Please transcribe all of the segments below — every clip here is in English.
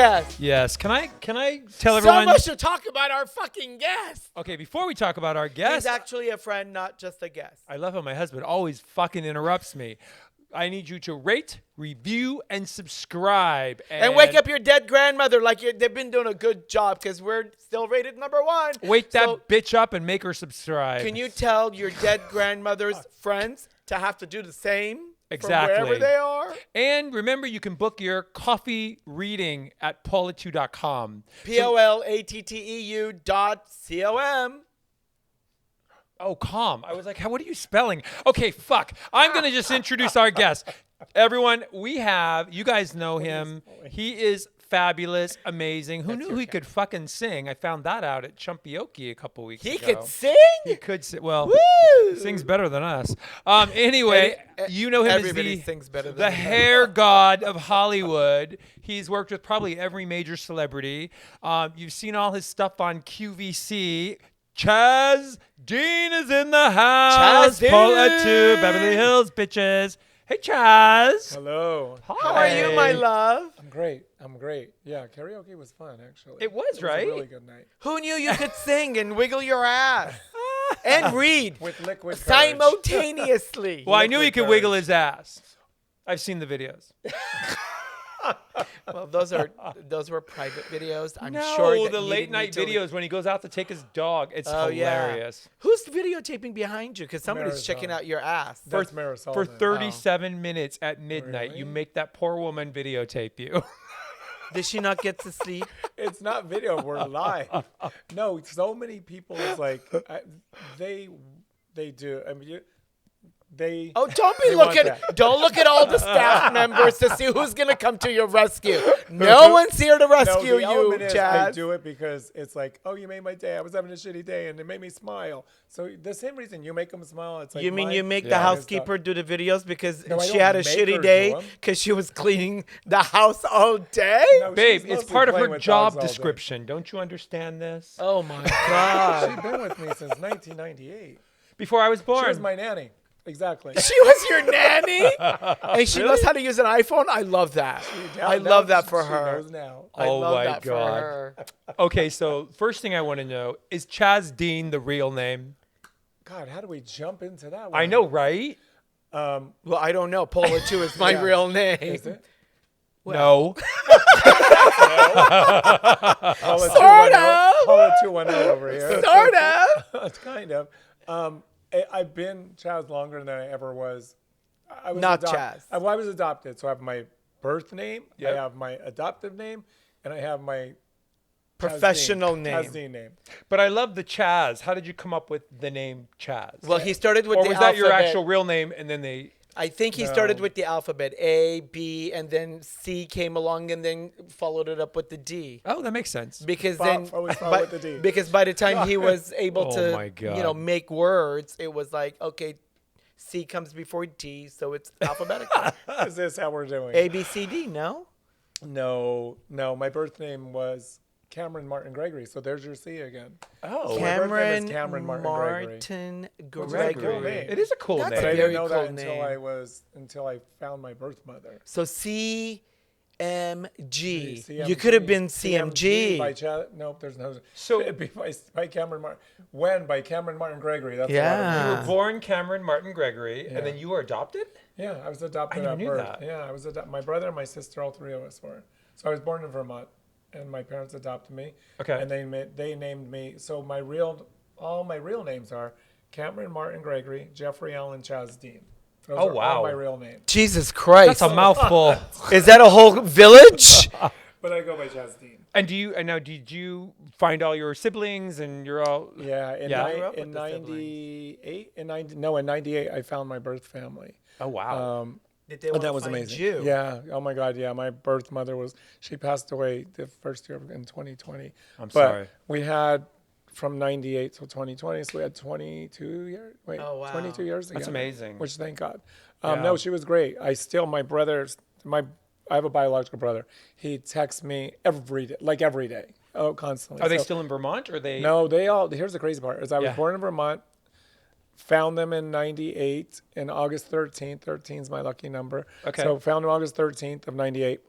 guest. Yes. Can I tell everyone? So much to talk about our fucking guest. Okay, before we talk about our guest, He's actually a friend, not just a guest. I love how my husband always fucking interrupts me. I need you to rate, review, and subscribe. And wake up your dead grandmother like they've been doing a good job because we're still rated #1. Wake that bitch up and make her subscribe. Can you tell your dead grandmother's friends to have to do the same? Exactly. From wherever they are. And remember, you can book your coffee reading at paula2.com. POLATTEU.com. Oh, calm. I was like, what are you spelling? Okay, fuck. I'm going to just introduce our guest. Everyone, you guys know him. He is fabulous, amazing. Who knew he could fucking sing? I found that out at Chumpioki a couple weeks ago. He could sing? He could sing. Well, Woo! Sings better than us. Anyway, you know him Everybody as sings better than the hair god of Hollywood. He's worked with probably every major celebrity. You've seen all his stuff on QVC. Chaz Dean is in the house. Chaz Dean. Paula 2, Beverly Hills, bitches. Hey, Chaz. Hello. Hi. How are you, my love? I'm great. Yeah, karaoke was fun, actually. It was, right? It was a really good night. Who knew you could sing and wiggle your ass? And read With liquid courage. simultaneously. Well, I knew he could courage. wiggle his ass. I've seen the videos. Well, those were private videos. I'm No, sure that the he late didn't night need to- videos when he goes out to take his dog. It's Oh, hilarious. yeah. Who's videotaping behind you? Because somebody's Marisol. checking out your ass. That's Marisol. For then. 37 minutes at midnight, you Really? make that poor woman videotape you. Did she not get to sleep? It's not video. We're live. No, so many people is like, they do. I mean, they. Oh, don't be They want looking. that. Don't look at all the staff members to see who's gonna come to your rescue. No one's here to No, rescue the you, element is Chaz. they do it because it's like, oh, you made my day. I was having a shitty day, and it made me smile. So the same reason you make them smile. It's like You mean mine- you make the Yeah. housekeeper do the videos because No, I she don't had a make her shitty do day 'em. because she was cleaning the house all day? No, Babe, she's it's mostly part of playing her with job dogs all day. description. Don't you understand this? Oh my God. She's been with me since 1998. Before I was born. She was my nanny. Exactly. She was your nanny? And she knows how to use an iPhone? I love that. I love that for she her. knows now. I Oh love my that God. for her. Okay, so first thing I want to know, is Chaz Dean the real name? God, how do we jump into that one? I know, right? Well, I don't know. Paula 2 is my Yeah. real name. Is it? No. Sort of. Paula 210 over here. Sort of. Kind of. I've been Chaz longer than I ever was. I was Not Chaz. I was adopted, so I have my birth name, Yep. I have my adoptive name, and I have my Professional Chaz Dean, name. Chaz Dean name. But I love the Chaz. How did you come up with the name Chaz? Well, he started with or the was that your alphabet. actual real name and then they... I think he started with the alphabet A, B, and then C came along and then followed it up with the D. Oh, that makes sense. Because Always then, follow with the D. because by the time he was able Oh my to, God. make words, it was like, okay, C comes before D, so it's alphabetical. Is this how we're doing? A, B, C, D, no? No. My birth name was Cameron Martin Gregory, so there's your C again. Oh. my birth name Cameron is Cameron Martin Martin Which is a cool Gregory. name. It is a cool That's But a I name. very didn't know cool that until name. I found my birth mother. So CMG. CMG. You could have been CMG. by nope, there's no. So- It'd be by Cameron Martin. By Cameron Martin Gregory. That's Yeah. a lot of You names. were born Cameron Martin Gregory, Yeah. and then you were adopted? Yeah, I was adopted I never at knew birth. that. Yeah, I was adopted. My brother and my sister, all three of us were. So I was born in Vermont, and my parents adopted me. Okay. And they named me. So all my real names are Cameron Martin Gregory, Jeffrey Allen Chaz Dean. Those Oh, are wow. all my real names. Jesus Christ. That's a mouthful. Is that a whole village? But I go by Chaz Dean. And now did you find all your siblings and you're all... Yeah, in, Yeah. ni- Grew up in with the siblings. 98, in 98, I found my birth family. Oh, wow. Did they Oh, want that to was find amazing. you? Yeah. Oh my God. Yeah. My birth mother she passed away the first year in 2020. I'm But sorry. we had from 98 to 2020, so we had 22 years. Wait, Oh, wow. 22 years That's together, amazing. Which thank God. Yeah. No, she was great. I have a biological brother. He texts me every day. Oh, constantly. Are they So- still in Vermont or they... No, here's the crazy part is I was born in Vermont, found them in 98 in August 13th. 13 is my lucky number. Okay. So found them August 13th of 98.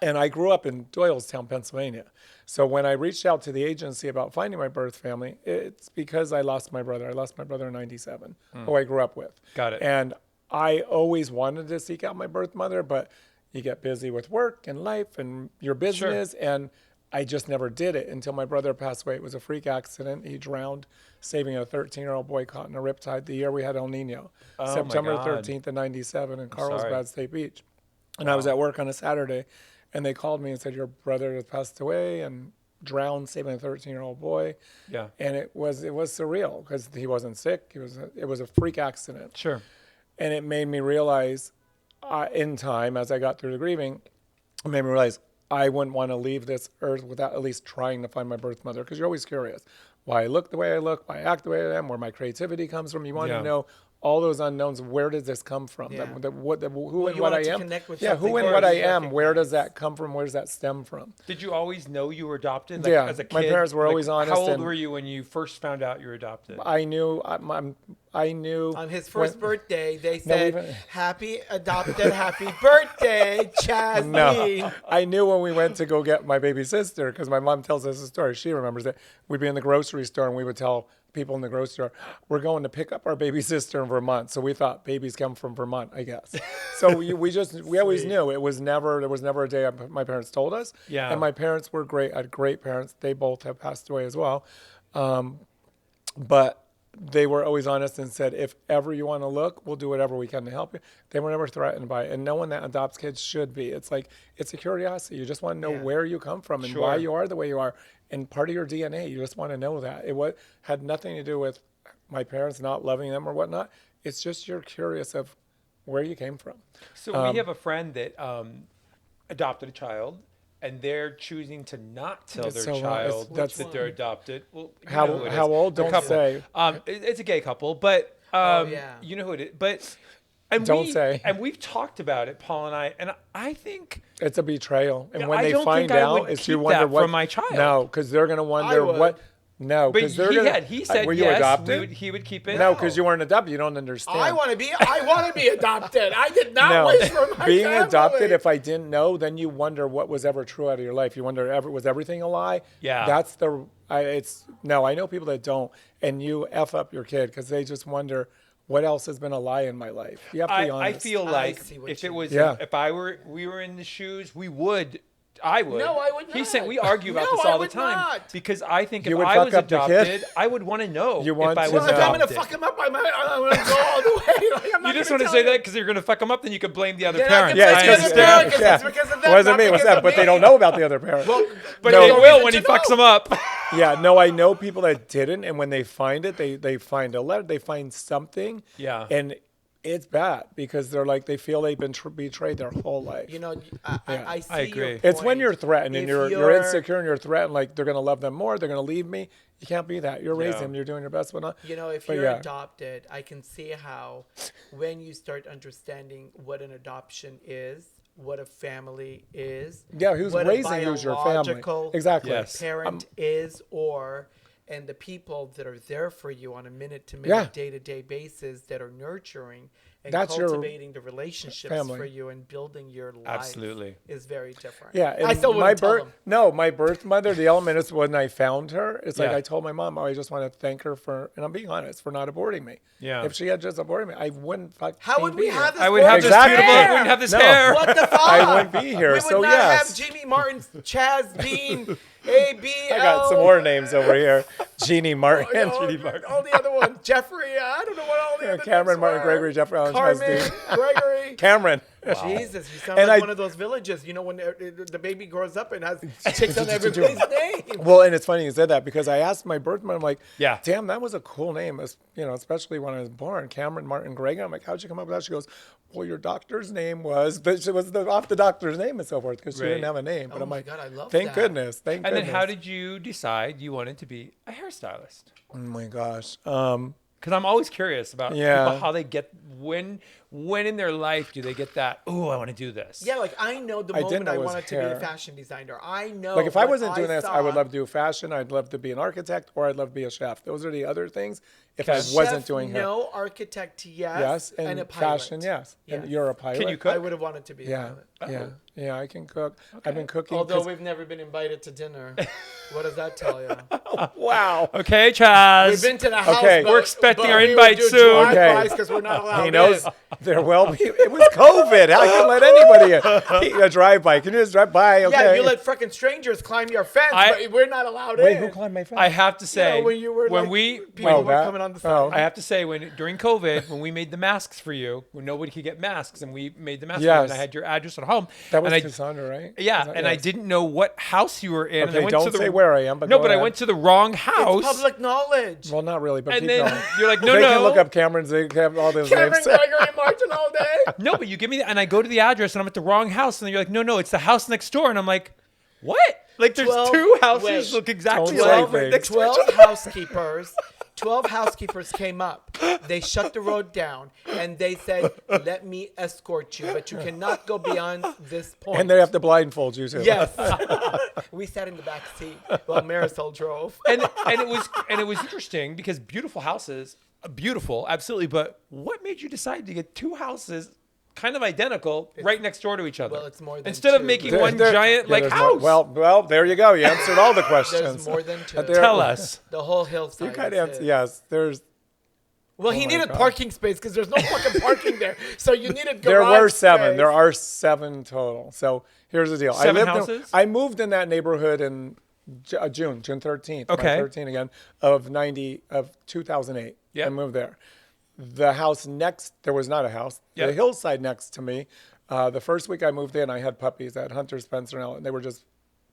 And I grew up in Doylestown, Pennsylvania. So when I reached out to the agency about finding my birth family, it's because I lost my brother. I lost my brother in 97, who I grew up with. Got it. And I always wanted to seek out my birth mother, but you get busy with work and life and your business. And I just never did it until my brother passed away. It was a freak accident. He drowned, saving a 13-year-old boy caught in a riptide the year we had El Nino, September 13th of 97 in Carlsbad State Beach. And I was at work on a Saturday. And they called me and said, your brother has passed away and drowned, saving a 13-year-old boy. Yeah. And it was surreal because he wasn't sick. It was a freak accident. Sure. And it made me realize in time, as I got through the grieving, it made me realize I wouldn't want to leave this earth without at least trying to find my birth mother, because you're always curious why I look the way I look, why I act the way I am, where my creativity comes from. You want to know all those unknowns. Where does this come from? Yeah. Who and what I am. Yeah, who and what I am. Where does that come from? Where does that stem from? Did you always know you were adopted? Yeah, as a kid? my parents were always honest. How old and were you when you first found out you were adopted? I knew. I knew. On his first birthday, they said, "Happy adopted, happy birthday, Chaz Dean." I knew when we went to go get my baby sister, because my mom tells us a story. She remembers it. We'd be in the grocery store and we would tell people in the grocery store, we're going to pick up our baby sister in Vermont. So we thought babies come from Vermont, I guess. So we always knew. There was never a day my parents told us. Yeah. And my parents were great. I had great parents. They both have passed away as well. But they were always honest and said, if ever you want to look, we'll do whatever we can to help you. They were never threatened by it. And no one that adopts kids should be. It's like, it's a curiosity. You just want to know where you come from and why you are the way you are. And part of your DNA, you just want to know that. It had nothing to do with my parents not loving them or whatnot. It's just you're curious of where you came from. So we have a friend that adopted a child, and they're choosing to not tell their child that they're adopted. Well, how old? Don't say. It's a gay couple, but you know who it is. But don't say. And we've talked about it, Paul and I think it's a betrayal. And when I they don't find think I out, would it's keep you wonder that what from my child. No, because they're gonna wonder what. No, but because they're gonna. He said were you yes, adopted? he would keep it. No, because you weren't adopted. You don't understand. I want to be adopted. I did not wish for my being family. adopted. If I didn't know, then you wonder what was ever true out of your life. You wonder, was everything a lie? Yeah. That's the. I know people that don't, and you f up your kid because they just wonder what else has been a lie in my life. You have to be honest. I feel like if it was, if we were in the shoes, we would. I would. No, I would not. He said we argue about this all the time because I think if I was adopted, I would want to know if I was adopted. If I'm going to fuck him up, I'm going to go all the way. You just want to say that because you're going to fuck him up, then you can blame the other parent. It's because of them. Wasn't me. What's that? But they don't know about the other parent. Well, but they will when he fucks them up. Yeah, no, I know people that didn't, and when they find it, they find a letter, they find something. Yeah. And it's bad because they're like, they feel they've been betrayed their whole life. You know, I see. I agree. Your it's point. when you're threatened and you're insecure and you're threatened, like they're going to love them more, they're going to leave me. You can't be that. You're raising them, you're doing your best, but not. You know, if you're adopted, I can see how when you start understanding what an adoption is, what a family is. Yeah, who's raising who's your family. Exactly. Yes. Parent is, and the people that are there for you on a minute-to-minute, day-to-day basis that are nurturing and cultivating the relationships for you and building your life is very different. Yeah, and I still wouldn't tell them. No, my birth mother, the element is when I found her, it's like I told my mom, I just want to thank her for, and I'm being honest, for not aborting me. Yeah. If she had just aborted me, I wouldn't fucking How would we have this? I would have this beautiful. I wouldn't have this hair. What the fuck? I wouldn't be here. We would not have Jimmy Martin, Chaz Dean, A.B.L. I got some more names over here. Jeannie Martin. All the other ones. Jeffrey, I don't know what all the other Cameron, names Martin, were. Gregory, Jeffrey, Allen, Carmen, Gregory. Cameron. Wow. Jesus, you sound like one of those villages. You know, when the baby grows up and has chicks on everybody's name. Well, and it's funny you said that because I asked my birth mother, I'm like, yeah, damn, that was a cool name. Especially when I was born, Cameron, Martin, Gregory. I'm like, how'd you come up with that? She goes, well, your doctor's name was, but it was off the doctor's name and so forth because she didn't have a name. But I'm like, God, I love thank that. goodness. Thank goodness. And then how did you decide you wanted to be a hairstylist? Oh my gosh. Because I'm always curious about people, how they get, when in their life do they get that, oh, I want to do this? Yeah, like I know the moment I wanted to be a fashion designer. I know. Like if I wasn't doing this, I would love to do fashion. I'd love to be an architect or I'd love to be a chef. Those are the other things. If I wasn't doing hair. No, architect, yes. Yes, and a pilot. fashion, yes. And you're a pilot. Can you cook? I would have wanted to be a pilot. Yeah. Yeah, I can cook. Okay. I've been cooking. Although we've never been invited to dinner. What does that tell you? Wow. Okay, Chaz. We've been to the house. Okay. We're expecting our invite soon. Okay. Because we're not allowed. He knows there will be. It was COVID. How can let anybody a drive-by? Can you just drive by? Okay. Yeah, you let fucking strangers climb your fence, but we're not allowed in. Wait, who climbed my fence? I have to say, when you were people were coming on the side. I have to say, during COVID, when we made the masks for you, when nobody could get masks, and we made the masks for you, and I had your address at home. That was Cassandra, right? Yeah, and I didn't know what house you were in. Okay, don't say where I am. But I went to the wrong house. It's public knowledge. Well, not really, but and keep then going. you're like, no. They can look up Cameron's. They have all those Cameron names. Gregory Martin all day. No, but you give me and I go to the address and I'm at the wrong house, and then you're like, no, it's the house next door, and I'm like, what? Like there's 2 houses look exactly Don't like say 12 housekeepers. 12 housekeepers came up. They shut the road down and they said, let me escort you, but you cannot go beyond this point. And they have to blindfold you too. Yes. We sat in the back seat while Marisol drove. and it was interesting because beautiful houses, beautiful, absolutely. But what made you decide to get 2 houses kind of identical right next door to each other? Well, it's more than instead 2. of making one giant house. Well, there you go. You answered all the questions. There's more than 2. Tell us. The whole hillside. You kind of answer. Yes, there's. Well, he needed parking space because there's no fucking parking there. So you needed garage There were 7. space. There are 7 total. So here's the deal. 7 houses? I moved in that neighborhood in June 13th. Okay. 13 again of 2008. Yep. I moved there. The house next, there was not a house. Yep. The hillside next to me, the first week I moved in, I had puppies. I had Hunter, Spencer, and Ellen. They were just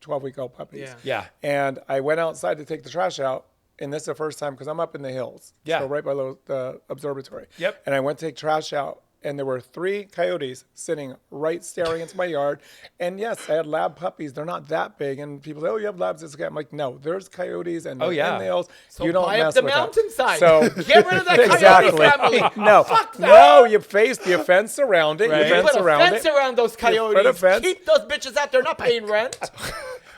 12-week-old puppies. Yeah. And I went outside to take the trash out. And this is the first time because I'm up in the hills. Yeah. So right by the observatory. Yep. And I went to take trash out. And there were 3 coyotes sitting right staring into my yard. And yes, I had lab puppies. They're not that big. And people say, oh, you have labs. It's okay. I'm like, no, there's coyotes and they're in the hills. So you don't buy mess up the with that. mountainside. So get rid of that coyote exactly. family. No, Fuck that. no, you fence around it. Right. You fence Put a around fence it. around those Put a coyotes. fence. Keep those bitches out. They're not paying rent.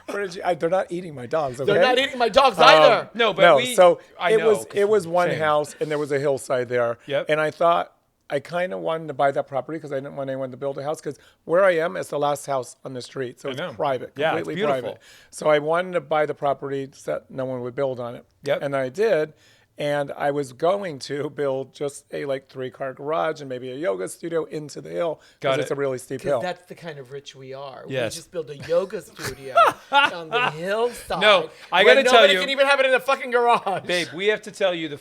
Where did you? They're not eating my dogs. Okay? They're not eating my dogs either. No, but so I it know, was one same. house and there was a hillside there. Yep. And I thought I kind of wanted to buy that property because I didn't want anyone to build a house because where I am is the last house on the street. So it's private, Yeah, it's completely beautiful. private. So I wanted to buy the property so that no one would build on it. Yep. And I did. And I was going to build just a 3-car garage and maybe a yoga studio into the hill because it's a really steep hill. That's the kind of rich we are. Yes. We just build a yoga studio on the hillside. No, I gotta tell you, nobody can even have it in a fucking garage. babe, we have to tell you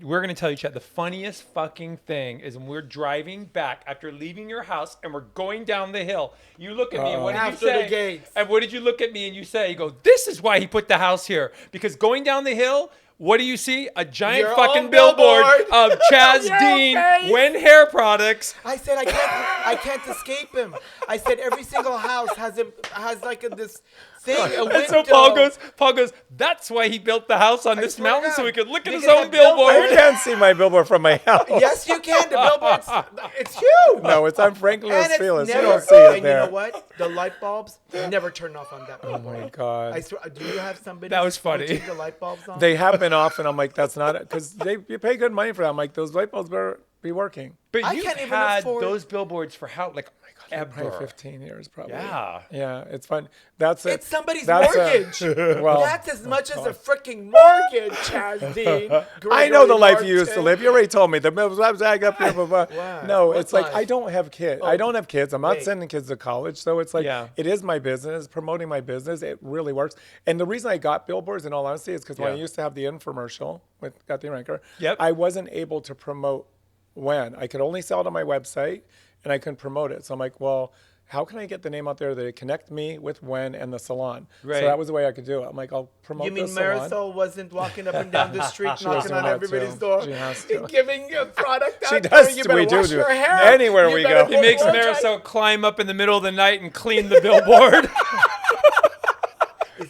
we're gonna tell you, Chad, the funniest fucking thing is when we're driving back after leaving your house and we're going down the hill. You look at me and what did you After say? the gates. And what did you look at me and you say? You go, this is why he put the house here because going down the hill. What do you see? A giant Your fucking own billboard billboard. of Chaz Your Dean, face. WEN Hair products. I said I can't escape him. I said every single house has this thing, a window. And so Paul goes, that's why he built the house on this swear to mountain God. so he could look at They his can own have billboards. I billboard. can't see my billboard from my house. Yes, you can. The billboard's it's huge. No, it's on Franklin And it's Fields. You never, don't see it and there. you know what? The light bulbs never turn off on that billboard. Oh my God. I swear, do you have somebody That was funny. switching the light bulbs on? They have been off, and I'm like, that's not it. Because you pay good money for that. I'm like, those light bulbs better be working. But I you've can't even had afford- those billboards for how, like, Probably ever. 15 years, probably. Yeah. Yeah, it's fun. That's it. It's somebody's That's mortgage. well, That's as much as a freaking mortgage, Chaz Dean. I know the Gregory life you used to Martin. live. You already told me. The was up here. Blah, blah. Wow. No, What it's like life? I don't have kids. I don't have kids. I'm not sending kids to college. So it's like it is my business, promoting my business. It really works. And the reason I got billboards, in all honesty, is because when I used to have the infomercial with Got the Ranker, I wasn't able to promote WEN. I could only sell it on my website, and I couldn't promote it. So I'm like, well, how can I get the name out there that connect me with WEN and the salon? Right. So that was the way I could do it. I'm like, I'll promote You mean the salon. Marisol wasn't walking up and down the street She knocking doesn't on have everybody's to. door She has to. and giving a product out? She there? does. You better We do wash do your it. hair. Anywhere You we better go. He makes put Marisol climb up in the middle of the night and clean the billboard.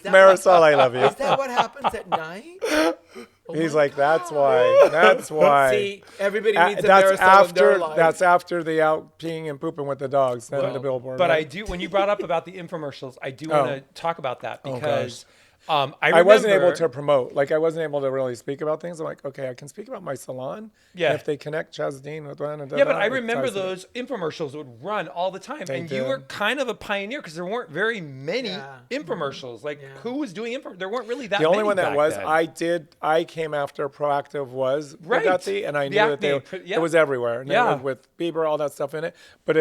Marisol, I love you. Is that what happens at night? He's like, that's why. That's why. See, everybody needs a that's Marisol in their after. life. That's after the out peeing and pooping with the dogs. Then the billboard. But right? I do, when you brought up about the infomercials, I do want to talk about that because I wasn't able to promote. Like, I wasn't able to really speak about things. I'm like, okay, I can speak about my salon. Yeah. And if they connect Chaz Dean with one yeah, but I remember those infomercials would run all the time. And you were kind of a pioneer because there weren't very many infomercials. Like, who was doing infomercials? There weren't really that many. The only one that was, then. I came after Proactive was Bugatti, and I knew that it was everywhere. And with Bieber, all that stuff in it. But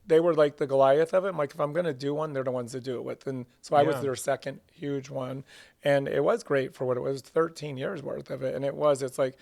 they were like the Goliath of it. I'm like, if I'm going to do one, they're the ones to do it with. And so I was their second huge one. And it was great for what it was, 13 years worth of it. And it's like,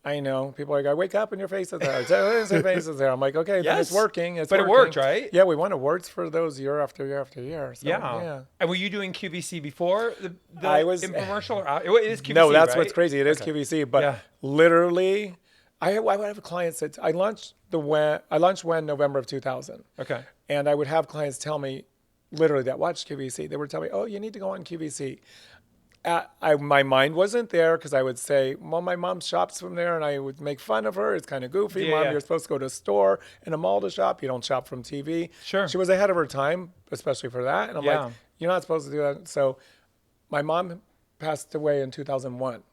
I know people are like, I wake up and your face is there. Your face is there. I'm like, okay, then it's working. But it worked, right? Yeah, we won awards for those year after year after year. So, yeah. And were you doing QVC before the infomercial? It is QVC, no, that's right? what's crazy. It is QVC. But literally, I would have clients that I launched WEN November of 2000. Okay. And I would have clients tell me, literally, that watched QVC. They would tell me, oh, you need to go on QVC. My mind wasn't there because I would say, well, my mom shops from there, and I would make fun of her. It's kind of goofy. Mom, you're supposed to go to a store and a mall to shop. You don't shop from TV. Sure. She was ahead of her time, especially for that. And I'm like, you're not supposed to do that. So my mom passed away in 2001.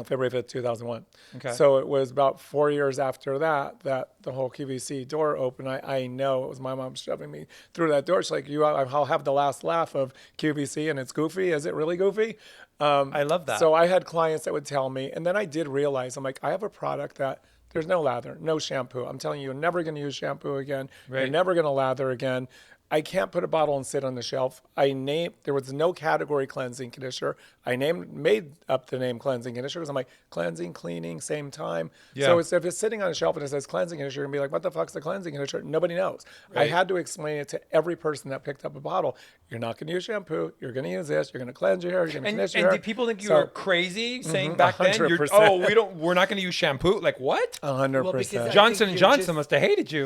February 5th, 2001. Okay. So it was about 4 years after that the whole QVC door opened. I know it was my mom shoving me through that door. She's like, I'll have the last laugh of QVC, and it's goofy. Is it really goofy? I love that. So I had clients that would tell me, and then I did realize, I'm like, I have a product that there's no lather, no shampoo. I'm telling you, you're never going to use shampoo again. Right. You're never going to lather again. I can't put a bottle and sit on the shelf. There was no category cleansing conditioner. Made up the name cleansing conditioner because I'm like, cleansing, cleaning, same time. Yeah. So if it's sitting on a shelf and it says cleansing conditioner, you're going to be like, what the fuck's the cleansing conditioner? Nobody knows. Right. I had to explain it to every person that picked up a bottle. You're not going to use shampoo. You're going to use this. You're going to cleanse your hair. You're going to condition your hair. And did people think you were crazy saying back then, we're not going to use shampoo? Like, what? 100%. Johnson & Johnson must have hated you.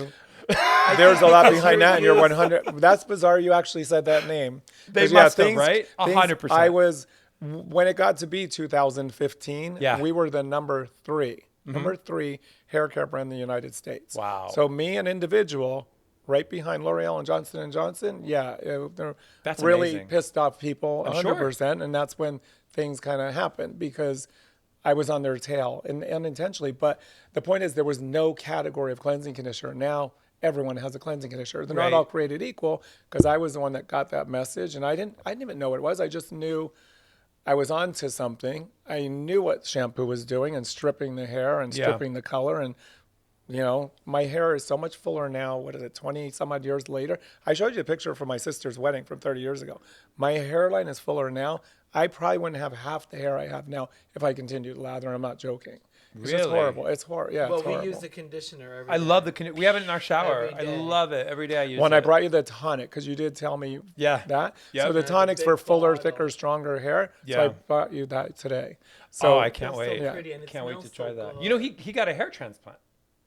There's a lot behind that, and you're 100. That's bizarre. You actually said that name. They must have, right? 100%. When it got to be 2015. We were the number 3 hair care brand in the United States. Wow. So me, an individual, right behind L'Oreal and Johnson & Johnson. They're that's really amazing. Pissed off people. 100%, and that's when things kind of happened because I was on their tail and unintentionally. But the point is, there was no category of cleansing conditioner. Now everyone has a cleansing conditioner. They're not all created equal because I was the one that got that message, and I didn't even know what it was. I just knew I was onto something. I knew what shampoo was doing and stripping the hair and stripping the color. And, my hair is so much fuller now. What is it, 20 some odd years later? I showed you a picture from my sister's wedding from 30 years ago. My hairline is fuller now. I probably wouldn't have half the hair I have now if I continued to lather. I'm not joking. It's just horrible. It's horrible. Yeah, it's horrible. We use the conditioner every day. I love the we have it in our shower. I love it. Every day I use it. When I brought you the tonic, because you did tell me that. Yep. So the tonic's for fuller, thicker, stronger hair. So I brought you that today. So I can't wait. Can't wait to try that. He got a hair transplant.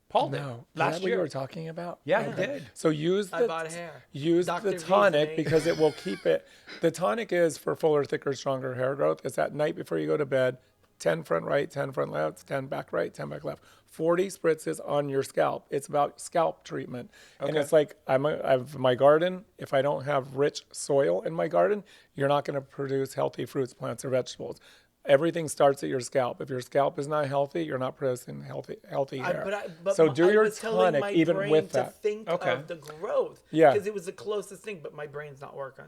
Paul did. Last year. What you were talking about? Yeah, he did. So use the tonic because it will keep it. The tonic is for fuller, thicker, stronger hair growth. It's at night before you go to bed. 10 front right, 10 front left, 10 back right, 10 back left. 40 spritzes on your scalp. It's about scalp treatment. Okay. And it's like I have my garden. If I don't have rich soil in my garden, you're not going to produce healthy fruits, plants, or vegetables. Everything starts at your scalp. If your scalp is not healthy, you're not producing healthy hair. So do your tonic even with that. Think of the growth. Yeah. Because it was the closest thing, but my brain's not working.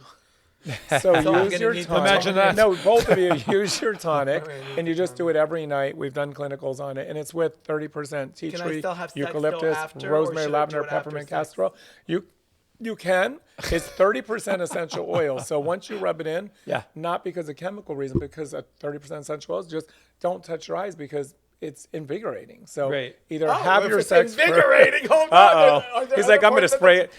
So use your tonic. Imagine that. No, both of you use your tonic, and you just do it every night. We've done clinicals on it, and it's with 30% tea tree, eucalyptus, rosemary, lavender, peppermint, castor oil. You can. It's 30% essential oil. So once you rub it in, not because of chemical reason, because of 30% essential oils, just don't touch your eyes because it's invigorating. So either have your sex. Invigorating. Hold on. He's like, I'm going to spray it.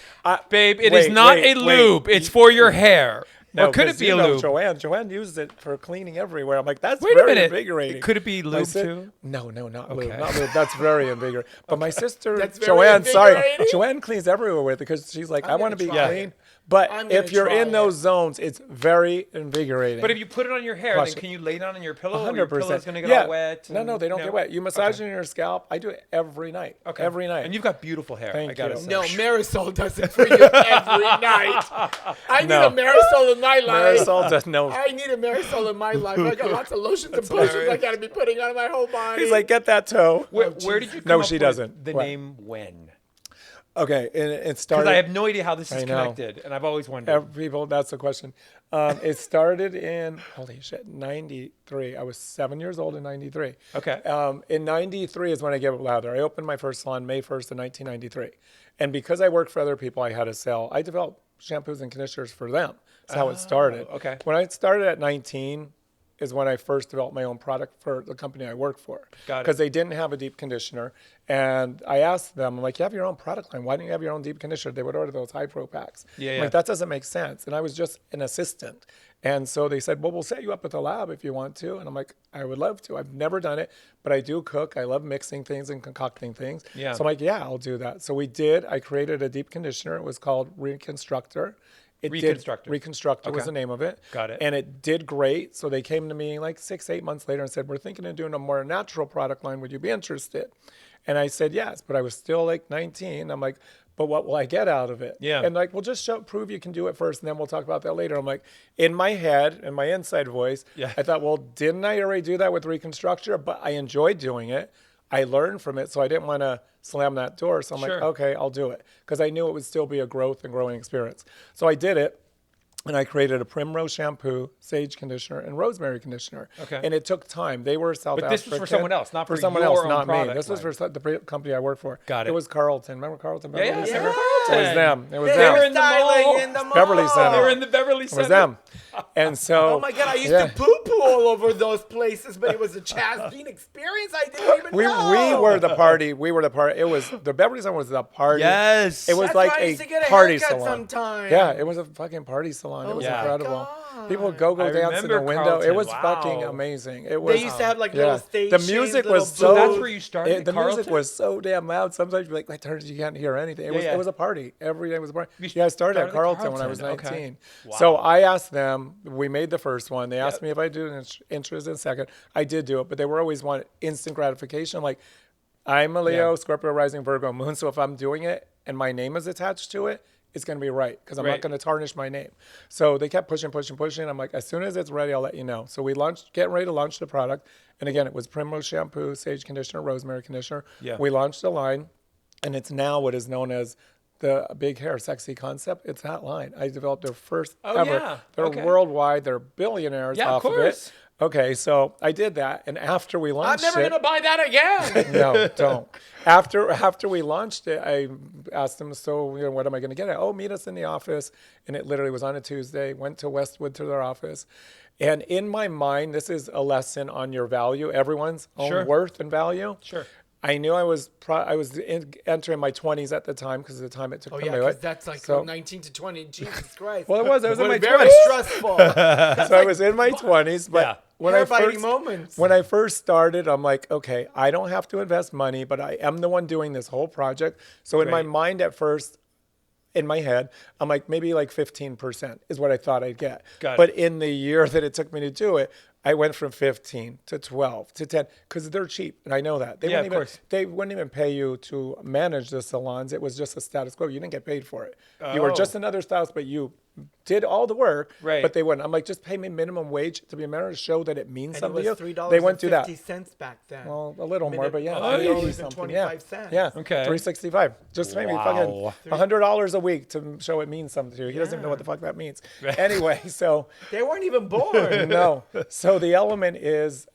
Babe, it is not a lube. It's for your hair. No, or could it be a lube? Joanne uses it for cleaning everywhere. I'm like, that's Wait very a minute. invigorating. Could it be lube too? No, not lube. Not lube. That's very invigorating. But my sister, Joanne cleans everywhere with it because she's like, I want to be clean. But if you're in those zones, it's very invigorating. But if you put it on your hair, then can you lay it on your pillow? 100%. Or your pillow's going to get all wet? No, they don't get wet. You massage it in your scalp. I do it every night. Okay. Every night. And you've got beautiful hair. Thank you. No, Marisol does it for you every night. I need a Marisol in my life. Marisol does no. I need a Marisol in my life. I got lots of lotions and potions I got to be putting on my whole body. He's like, get that toe. Where did you come up with the name WEN? Okay, and it started. Because I have no idea how this is connected, and I've always wondered. People, that's the question. It started in, holy shit, 93. I was 7 years old in 93. Okay. In 93 is when I gave up lather. I opened my first salon May 1st of 1993. And because I worked for other people, I had to sell. I developed shampoos and conditioners for them. That's how it started. Okay. When I started at 19, is when I first developed my own product for the company I worked for. Got it. Because they didn't have a deep conditioner. And I asked them, I'm like, you have your own product line. Why don't you have your own deep conditioner? They would order those high pro packs. Yeah. Like, that doesn't make sense. And I was just an assistant. And so they said, well, we'll set you up with a lab if you want to. And I'm like, I would love to. I've never done it, but I do cook. I love mixing things and concocting things. Yeah. So I'm like, yeah, I'll do that. So we did. I created a deep conditioner. It was called Reconstructor. Reconstructor was the name of it. Got it. And it did great. So they came to me like 6-8 months later and said, we're thinking of doing a more natural product line. Would you be interested? And I said, yes, but I was still like 19. I'm like, but what will I get out of it? Yeah. And like, well, just prove you can do it first, and then we'll talk about that later. I'm like, in my head, in my inside voice, I thought, well, didn't I already do that with Reconstructor? But I enjoyed doing it. I learned from it, so I didn't want to slam that door. So I'm like, okay, I'll do it. Because I knew it would still be a growth and growing experience. So I did it. And I created a primrose shampoo, sage conditioner, and rosemary conditioner. Okay. And it took time. They were South African. But this was for someone else, not for someone your else, own not me. product This was for the company I worked for. Got it. It was Carlton. Remember Carlton? Yeah. It was Carlton. them. It was They them. were in the mall. Beverly Center. They were in the Beverly Center. It was them. And so. Oh my God! I used to poo-poo all over those places, but it was a Chaz Dean experience. I didn't even know. We were the party. It was the Beverly Center was the party. Yes. It was That's like why I used to get a party haircut salon. sometime. Yeah, it was a fucking party salon. It was incredible. God. People would go dance in the window. Carlton. It was fucking amazing. It was. They used to have like little stations. The music was so. That's where you started. The Carlton? music was so damn loud. Sometimes you're like, my turn, you can't hear anything. It was a party. Every day was a party. I started at Carlton when I was 19. Okay. Wow. So I asked them. We made the first one. They asked me if I do an interest in second. I did do it, but they were always wanting instant gratification. Like, I'm a Leo, Scorpio, rising Virgo, moon. So if I'm doing it and my name is attached to it, it's going to be right because I'm not going to tarnish my name. So they kept pushing. I'm like, as soon as it's ready, I'll let you know. So we getting ready to launch the product. And again, it was primrose shampoo, sage conditioner, rosemary conditioner. Yeah. We launched the line, and it's now what is known as the big hair sexy concept. It's that line. I developed their first ever. Yeah. They're worldwide. They're billionaires off of it. Okay, so I did that, and after we launched it... I'm never going to buy that again! No, don't. After we launched it, I asked them, so what am I going to get at? Oh, meet us in the office, and it literally was on a Tuesday, went to Westwood to their office, and in my mind, this is a lesson on your value, everyone's own worth and value. Sure. I knew I was entering my 20s at the time because of the time it took to do it. because that's like 19 to 20. Jesus Christ. Well, I was in my 20s. Very stressful. So I was in my 20s, but when I first started, I'm like, okay, I don't have to invest money, but I am the one doing this whole project. So in my mind at first, in my head, I'm like, maybe like 15% is what I thought I'd get. But in the year that it took me to do it, I went from 15 to 12 to 10 because they're cheap, and I know that. They wouldn't even pay you to manage the salons. It was just a status quo. You didn't get paid for it. You were just another stylist, but you did all the work, but they wouldn't. I'm like, just pay me minimum wage to be a manager to show that it means something to you. $3 they wouldn't do that. $3.50 back then. Well, a little more, but yeah, $3.25. Yeah, okay, $3.65. Just maybe fucking $100 a week to show it means something to you. He doesn't know what the fuck that means. Anyway, so they weren't even born. No. So the element is.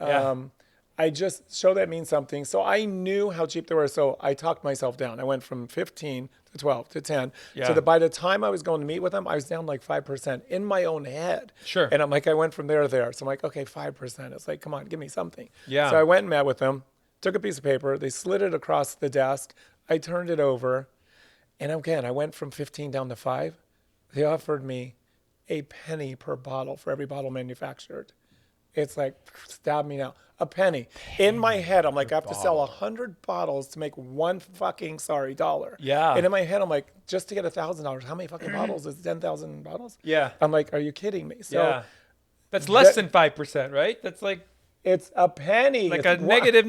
I just show that means something. So I knew how cheap they were. So I talked myself down. I went from 15 to 12 to 10. So by the time I was going to meet with them, I was down like 5% in my own head. Sure. And I'm like, I went from there to there. So I'm like, okay, 5%. It's like, come on, give me something. Yeah. So I went and met with them, took a piece of paper. They slid it across the desk. I turned it over. And again, I went from 15 down to 5. They offered me a penny per bottle for every bottle manufactured. It's like, stab me now. A penny. In my head, I'm like, I have to sell 100 bottles to make one fucking dollar. Yeah. And in my head, I'm like, just to get $1,000, how many fucking bottles is 10,000 bottles? Yeah. I'm like, are you kidding me? So that's less than 5%, right? That's like it's a penny. like it's a negative.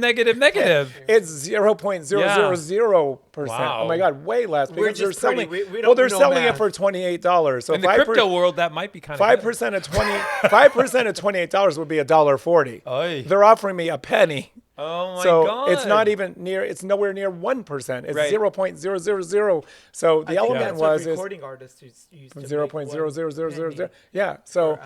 It's 0.000%. Wow. Oh my God, way less. We're Because they're just pretty. selling. We don't Well, they're know selling math. it for $28. So In the crypto world, that might be kind of 5% of 5% of $28 would be $1.40. Oy. They're offering me a penny. Oh my So God. it's not even near. It's nowhere near 1%. It's Right. 0.000. So the element that's was what recording artists used to 0.00000. Yeah. So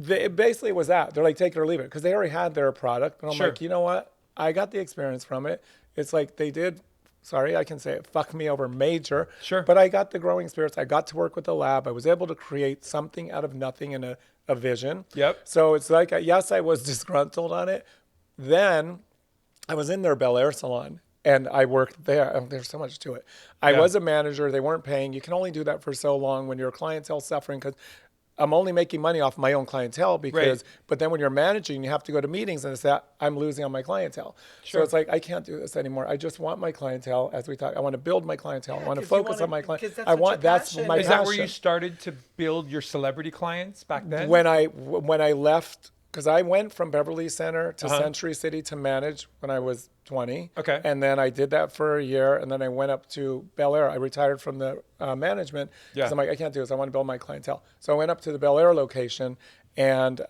it basically was that. They're like, take it or leave it, because they already had their product. But I'm like, you know what? I got the experience from it. It's like they did. Sorry, I can say it. Fuck me over major. Sure. But I got the growing spirits. I got to work with the lab. I was able to create something out of nothing in a vision. Yep. So it's like, yes, I was disgruntled on it. Then I was in their Bel Air salon and I worked there. Oh, there's so much to it. I was a manager. They weren't paying. You can only do that for so long when your clientele's suffering, because I'm only making money off my own clientele but then when you're managing, you have to go to meetings and it's that I'm losing on my clientele. Sure. So it's like, I can't do this anymore. I just want my clientele, as we talk. I want to build my clientele. I want to focus on my clientele. That's my passion. Is that where you started to build your celebrity clients back then? When I left, because I went from Beverly Center to Century City to manage when I was 20. Okay. And then I did that for a year, and then I went up to Bel Air. I retired from the management because I'm like, I can't do this. I want to build my clientele. So I went up to the Bel Air location, and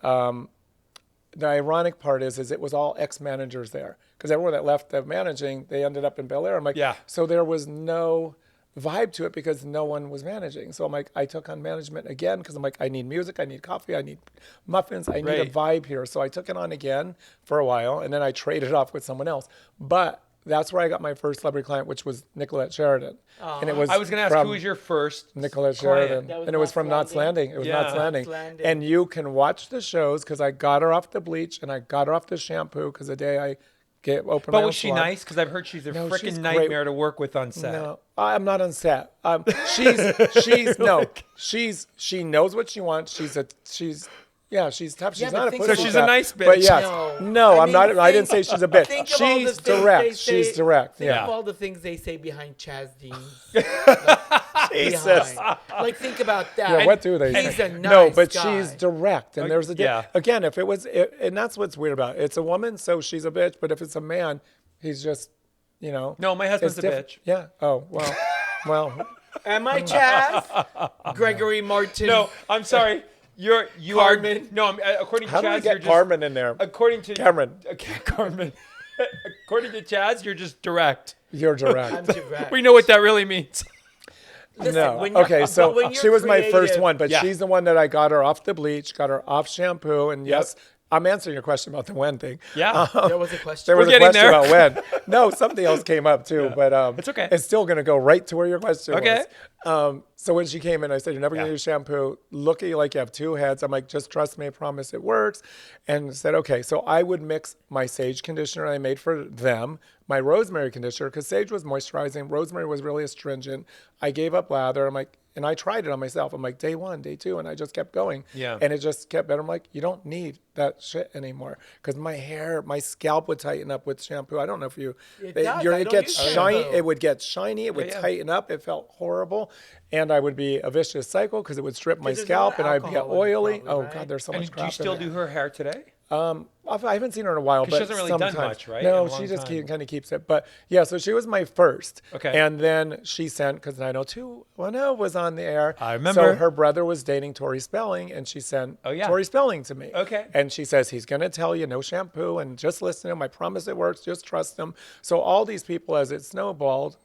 the ironic part is it was all ex-managers there, because everyone that left the managing, they ended up in Bel Air. I'm like, so there was no vibe to it because no one was managing. So I'm like, I took on management again because I'm like, I need music, I need coffee, I need muffins, I need a vibe here. So I took it on again for a while, and then I traded off with someone else. But that's where I got my first celebrity client, which was Nicolette Sheridan. And it was I was going to ask, who was your first Nicolette Sheridan. And it was from Knots Landing. It was Knots Landing. And you can watch the shows, because I got her off the bleach and I got her off the shampoo, because the day I but was she nice? Because I've heard she's a freaking nightmare to work with on set. No, I'm not on set. She knows what she wants. She's tough. She's not a pussy. So she's a nice bitch. But yes, no, I'm not. I didn't say she's a bitch. She's direct. She's direct. Think of all the things they say behind Chaz Dean. Jesus. Like, think about that. Yeah, what do they say? He's a nice No, but guy. she's direct, and there's a again. If it was, and that's what's weird about it. It's a woman, so she's a bitch. But if it's a man, he's just, No, my husband's a bitch. Yeah. Oh well. Am I Chaz? Gregory Martin. No, I'm sorry. You Carmen. are no. According to How Chaz, do we get you're just, Carmen in there? According to Cameron. Carmen. According to Chaz, you're just direct. You're direct. I'm direct. We know what that really means. Listen, no. when you're- Okay, but so when you're she was my first creative- one, but she's the one that I got her off the bleach, got her off shampoo, and yes, I'm answering your question about the WEN thing. Yeah. There was a question. There was We're a getting question there. about WEN. No, something else came up too, but It's okay. It's still going to go right to where your question Okay. was. So when she came in, I said, you're never going to use shampoo. Look at you like you have two heads. I'm like, just trust me. I promise it works. And said, okay. So I would mix my sage conditioner I made for them, my rosemary conditioner, because sage was moisturizing. Rosemary was really astringent. I gave up lather. I'm like, and I tried it on myself. I'm like, day 1, day 2, and I just kept going. Yeah. And it just kept better. I'm like, you don't need that shit anymore, because my scalp would tighten up with shampoo. I don't know if It it don't gets use shiny. shampoo. It would get shiny. It would tighten up. It felt horrible, and I would be a vicious cycle because it would strip my there's a scalp, lot and of I'd get alcohol in it oily. probably, Oh right? God, there's so much And do crap. you still in it. do her hair today? I haven't seen her in a while, but she hasn't really done sometimes. much, right? In a No, long she just time. kind of keeps it. But yeah, so she was my first. Okay. And then she sent, because 90210 was on the air. I remember. So her brother was dating Tori Spelling, and she sent Tori Spelling to me. Okay. And she says, he's going to tell you no shampoo, and just listen to him. I promise it works. Just trust him. So all these people, as it snowballed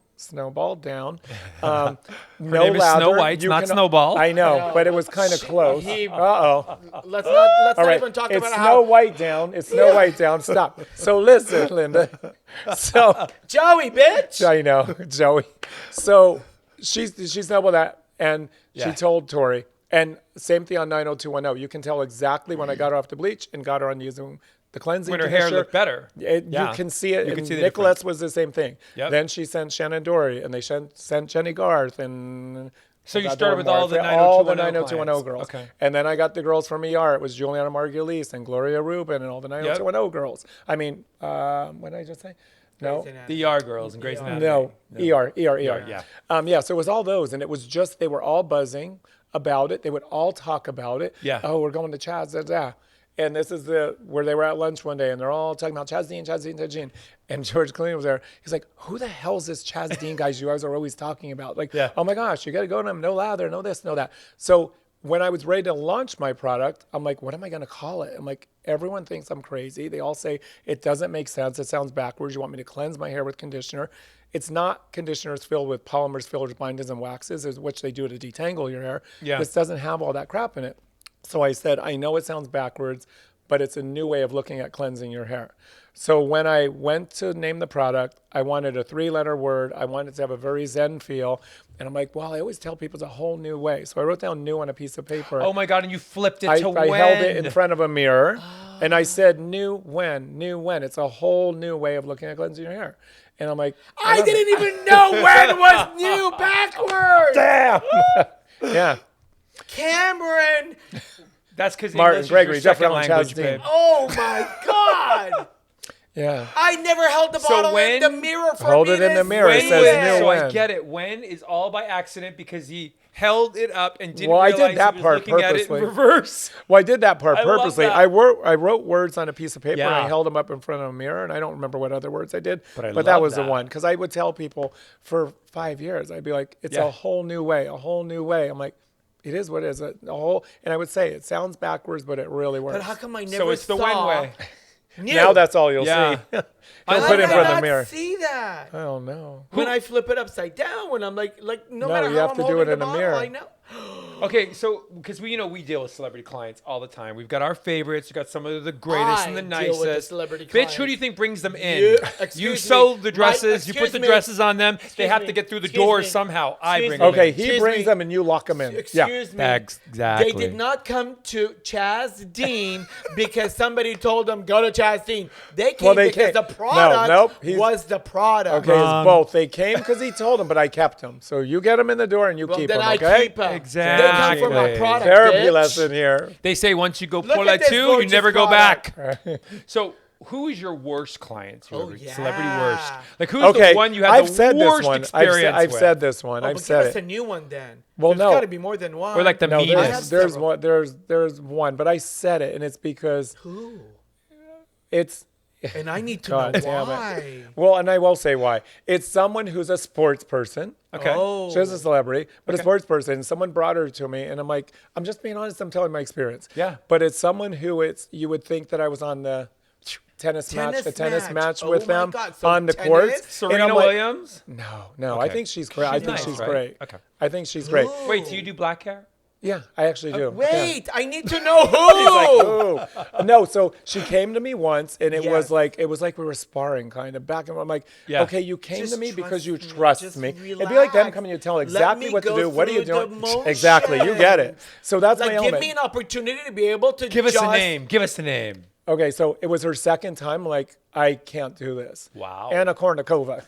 down. No name is lather. Snow White, not Snowball. I know, but it was kind of close. Let's not All right, even talk it's about Snow how White down. It's Snow White down. Stop. So listen, Linda. So Joey, bitch. I know, Joey. So she's snowballed that, and she told Tori. And same thing on 90210. You can tell exactly when I got her off the bleach and got her on using the cleansing When her conditioner. hair looked better. You can see it. You And can see the Nicolette's was the same thing. Yep. Then she sent Shannon Doherty, and they sent Jenny Garth, and So you got started with all the all the 90210 90210 girls. Okay. And then I got the girls from ER. It was Juliana Margulies and Gloria Rubin and all the 90210 girls. I mean, what did I just say? No. The ER girls and Grey's Anatomy. No. ER. Yeah. So it was all those. And it was just, they were all buzzing about it. They would all talk about it. Yeah. Oh, we're going to Chaz. And this is where they were at lunch one day, and they're all talking about Chaz Dean. And George Clooney was there. He's like, who the hell's this Chaz Dean guy you guys are always talking about? Like, oh my gosh, you got to go to him, no lather, no this, no that. So when I was ready to launch my product, I'm like, what am I going to call it? I'm like, everyone thinks I'm crazy. They all say it doesn't make sense. It sounds backwards. You want me to cleanse my hair with conditioner. It's not conditioners filled with polymers, fillers, binders, and waxes, which they do to detangle your hair. Yeah. This doesn't have all that crap in it. So I said, I know it sounds backwards, but it's a new way of looking at cleansing your hair. So when I went to name the product, I wanted a 3-letter word. I wanted to have a very Zen feel. And I'm like, well, I always tell people it's a whole new way. So I wrote down new on a piece of paper. Oh my God, and you flipped it to I WEN. held it in front of a mirror, and I said, new when. It's a whole new way of looking at cleansing your hair. And I'm like, I didn't even know WEN was new backwards. Damn. Yeah. Cameron. That's because Martin, Gregory, Jeff Allen, Chaz Dean. Oh my God. Yeah. I never held the bottle in the mirror for Hold it in the mirror. It says new So WEN. I get it. WEN is all by accident because he held it up and didn't Well, I realize did that he was part looking at it in purposely. reverse. Well, I did that part I love purposely. that. I wrote words on a piece of paper and Yeah. I held them up in front of a mirror, and I don't remember what other words I did. But that love was that. the one, because I would tell people for 5 years, I'd be like, it's Yeah. a whole new way, a whole new way. I'm like, it is what it is, a whole. And I would say it sounds backwards, but it really works. But how come I never So it's the WEN way. New? Now that's all you'll Yeah. see. I Don't put it in front of the did mirror. not see that. I don't know. When I flip it upside down, when I'm like no No, matter you how have I'm to do holding it in the a bottle, mirror. I know. Okay, so because we deal with celebrity clients all the time. We've got our favorites. We've got some of the greatest and the I deal with the nicest. celebrity Bitch, who clients. do you think brings them in? You- You excuse sew me. the dresses. You put Excuse the me. dresses on them. They Excuse have me. to get through the Excuse door me. somehow. I Excuse bring me. them Okay, in. he Excuse brings me. them and you lock them in. Excuse me. Exactly. They did not come to Chaz Dean because somebody told them go to Chaz Dean. They came because came. the product Nope, was the product. Okay, it's both. They came because he told them, but I kept them. So you get them in the door and you Well, keep then them, I okay? keep them. Exactly. They come for my product. Therapy bitch. lesson here. They say once you go Look pour at that this two, you gorgeous never go product. back. So who is your worst client? Celebrity yeah. worst. Like who's Okay, the one you had I've the said worst this one. experience I've with? said this one. Oh, I've but said give us a it. new one then. Well, There's no. got to be more than one. Or like the No, meanest. there's one. There's one, but I said it, and it's because Who? it's. And I need to God know damn it. why. Well, and I will say why. It's someone who's a sports person. Okay. Oh. She's a celebrity, but a sports person. Someone brought her to me, and I'm like, I'm just being honest. I'm telling my experience. Yeah. But it's someone who you would think that I was on the tennis match Oh with my them God, so on the tennis? courts. And Serena I'm like, Williams? No. I Okay. think she's great. I think nice, she's right? great. Okay. I think she's great. Wait, do you do black hair? Yeah, I actually do. Wait, I need to know who. Oh. No, so she came to me once, and it was Yes. like we were sparring kind of back, and I'm like, Yeah. okay, you came Just to me because you trust me. trust Just me. It'd be relax. like them coming to tell Let exactly me what to go do. What are you through the doing? Exactly, you get it. So that's Like, my give element. me an opportunity to be able to Give us just a name. Give us a name. Okay, so it was her second time. Like, I can't do this. Wow. Anna Kournikova.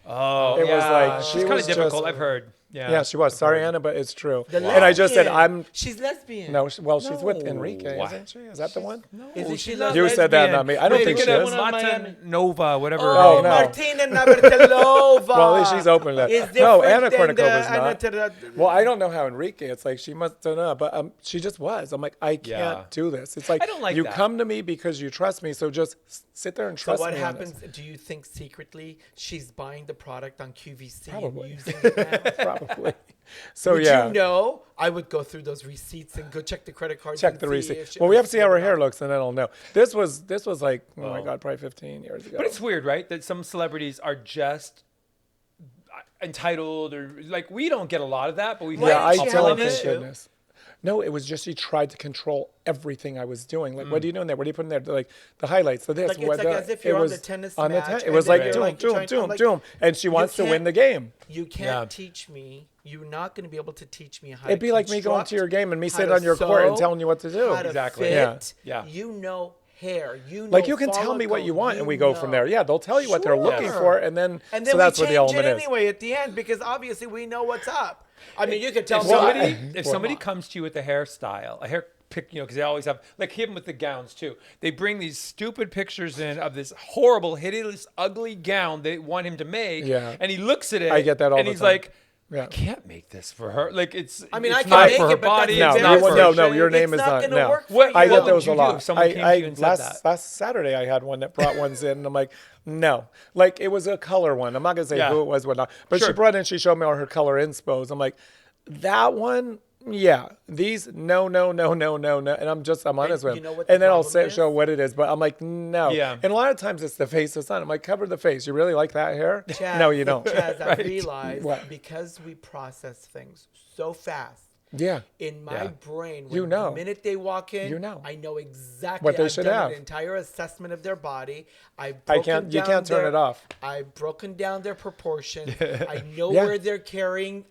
Oh, It was like she's she kind of was difficult. just- I've heard. Yeah. Yeah, she was. Sorry, Anna, but it's true. The And I just said, lesbian. She's lesbian. No, she's with No. Enrique, What? isn't she? Is that the one? Isn't she You said that, not me. I don't think she is. Marta Nova, whatever. her Oh, name no. Martina Navratilova. Well, at least she's open to that. Is No, different Anna than Kournikova's the not. Anna Well, I don't know how Enrique. It's like she must don't know, but she just was. I'm like, I can't Yeah. do this. It's like I don't like you that. come to me because you trust me. So just sit there and So trust what me. on happens? this. Do you think secretly she's buying the product on QVC Probably. and using it now? Probably. So Would yeah, you know? I would go through those receipts and go check the credit cards. check and the see receipt. if she Well, we have to was see how her sorted hair out. looks, and then I'll know. This was like my God, probably 15 years ago. But it's weird, right? That some celebrities are just entitled, or like we don't get a lot of that, but we've Why yeah, I did she tell her, have an thank issue? goodness. No, it was just she tried to control everything I was doing. Like, what are you doing there? What are you putting there? Like the highlights. So this, Like, it's what like the, as if it you're on was the tennis on the match, It and was then like you're doom, like, you're doom, trying- doom, I'm like, doom, and she wants to can't- win the game. You can't Yeah. teach me. You're not going to be able to teach me how It'd to be like me going construct, to your game and me how sitting to on your court and sew, telling you what to do. how to Exactly. fit. Yeah. You know hair. You know Like you can tell me what you follicle, want, and we go from there. know. Yeah, they'll tell you what they're looking Sure. for, and then And so then that's we what the change it element is. anyway at the end because obviously we know what's up. I mean, you could tell if somebody comes to you with a hairstyle, a hair pick, because they always have, like him with the gowns too. They bring these stupid pictures in of this horrible, hideous, ugly gown they want him to make. Yeah. And he looks at it. I get that all and the he's time. like, Yeah. I can't make this for her. Like it's. I mean, it's I can not make for her it, but body. that's It's very not for no, her. your name it's is not not. gonna No, work for What- you. I what get would those you a do lot. if someone came to you and said that? Last Saturday, I had one that brought ones in, and I'm like, no, like it was a color one. I'm not gonna say Yeah. who it was, whatnot. But Sure. she brought in, she showed me all her color inspos. I'm like, that one. Yeah, these no, and I'm honest with you him. know what the And then I'll problem is? show what it is, but I'm like, no. Yeah. And a lot of times it's the face that's on. I'm like, cover the face. You really like that hair? Chaz, No, you don't. Chaz, I Right. realized What? because we process things so fast. Yeah. In my Yeah. brain, You when know. the minute they walk in, You know. I know exactly What they I've should done have. an entire assessment of their body. You can't turn it off. I've broken down their proportions. I know Yeah. where they're carrying,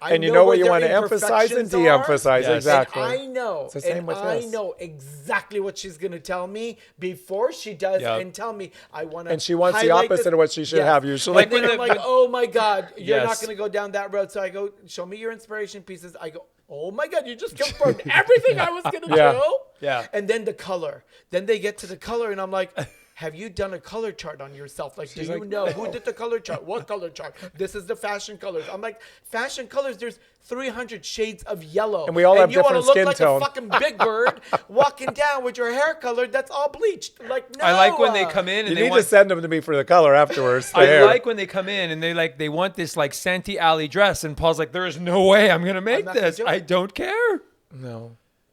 and you know what where you their want to emphasize and imperfections are. de-emphasize. Yes. Exactly. And I know, It's the same and with I this. know exactly what she's going to tell me before she does, Yep. and tell me I want to. And she wants the opposite of what she should have usually. And then I'm like, oh my God, you're not Yes. going to go down that road. So I go, show me your inspiration pieces. I go, oh my God, you just confirmed everything I was going to Yeah. do. Yeah. And then the color. Then they get to the color, and I'm like, have you done a color chart on yourself? Like, do you like, know who did the color chart? What color chart? This is the fashion colors. I'm like, fashion colors, there's 300 shades of yellow. And we all have you wanna different skin look tone. like a fucking big bird walking down with your hair colored that's all bleached. Like, no. I like when they come in and You they need want. to send them to me for the color afterwards. the I hair. like when they come in and they want this like Santee Alley dress, and Paul's like, there is no way I'm gonna make not gonna this. do it. I don't care.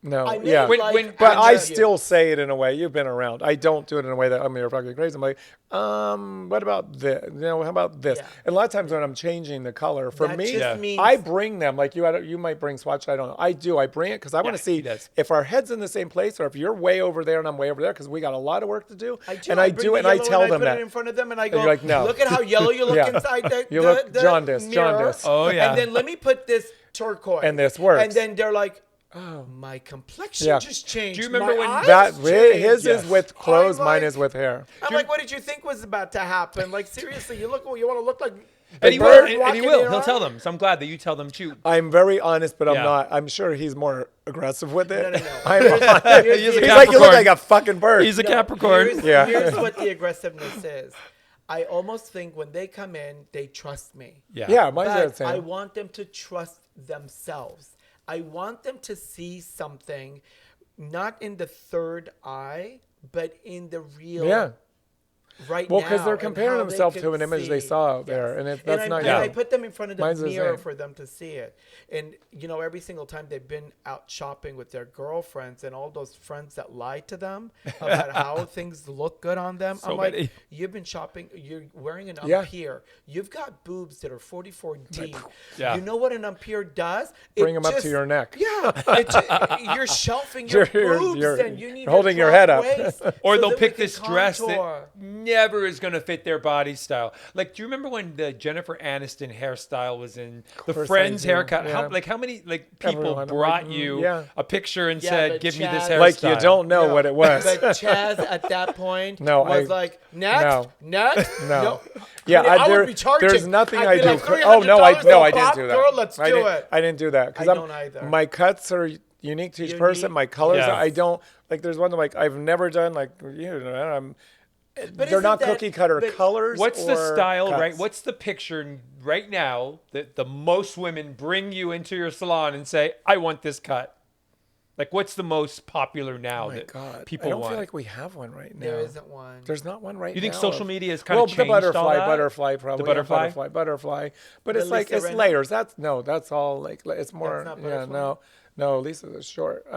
No, I mean, yeah. like, But I yeah. still say it in a way. You've been around. I don't do it in a way that you're fucking crazy. I'm like, what about this? How about this? Yeah. And a lot of times when I'm changing the color, for That me, just means- I bring them. Like you might bring swatch. I don't know. I do. I bring it because I want to see he does. if our head's in the same place or if you're way over there and I'm way over there because we got a lot of work to do. I do. And I bring do, the and I yellow tell and them I put that. it in front of them, and I go, you're like, no. look at how yellow you look Yeah. inside the You look the jaundiced, mirror. jaundiced. Oh, yeah. And then let me put this turquoise. And this works. And then they're like, oh, my complexion Yeah. just changed. Do you remember My when eyes That changed. his Yes. is with clothes, I'm mine like- is with hair. I'm like, what did you think was about to happen? Like, seriously, you want to look like And he Big will. Bird And he walking will. in He'll on- tell them. So I'm glad that you tell them too. I'm very honest, but I'm Yeah. not. I'm sure he's more aggressive with it. No. I'm honest. Here's He's a He's like, you look Capricorn. like a fucking bird. He's a Capricorn. Here's, Yeah. here's what the aggressiveness is. I almost think when they come in, they trust me. yeah, mine's the But same. I want them to trust themselves. I want them to see something, not in the third eye, but in the real. Yeah. Right Well, now. because they're and comparing how they themselves to can an image they see. saw out there, and that's not and you. I put them in front of the Mine's the mirror same. for them to see it. And every single time they've been out shopping with their girlfriends and all those friends that lie to them about how things look good on them, So I'm like, many. you've been shopping. You're wearing an Yeah. up here. You've got boobs that are 44 deep. Yeah. You know what an up here does? Bring It them up to your neck. Yeah, you're shelving your boobs, and you need holding a your drop head up. waist Or so they'll that we pick can this dress contour. that never is going to fit their body style. Like, do you remember when the Jennifer Aniston hairstyle was in the course Friends I do, haircut? yeah. How many people Everyone, I'm brought like, you yeah. a picture and Yeah, said, but "Give me this Chaz- hairstyle"? Like you don't know what it was. But Chaz at that point No, was I- like, next, no. next, No. Yeah, I, mean, I there- would be charging. there's nothing I'd I be do. like, Oh no, I $300 no, a I didn't pop, do that. Girl, let's I do didn't, it. I didn't do that because I don't either. My cuts are unique to each Unique. person. My colors, Yeah. I don't like. There's one that like I've never done. Like I'm. But They're isn't not that- cookie cutter but colors. What's the or style, cuts. right? What's the picture right now that the most women bring you into your salon and say, "I want this cut"? Like, what's the most popular now Oh my that God, people I don't want? feel like we have one right now. There isn't one. There's not one right now. You think social media has kind well, of changed the butterfly, all that? butterfly, probably. The butterfly? Yeah, butterfly. But The it's like Lisa it's Rinna? layers. That's all. Like it's more. not Yeah, butterfly? no. Lisa's is short.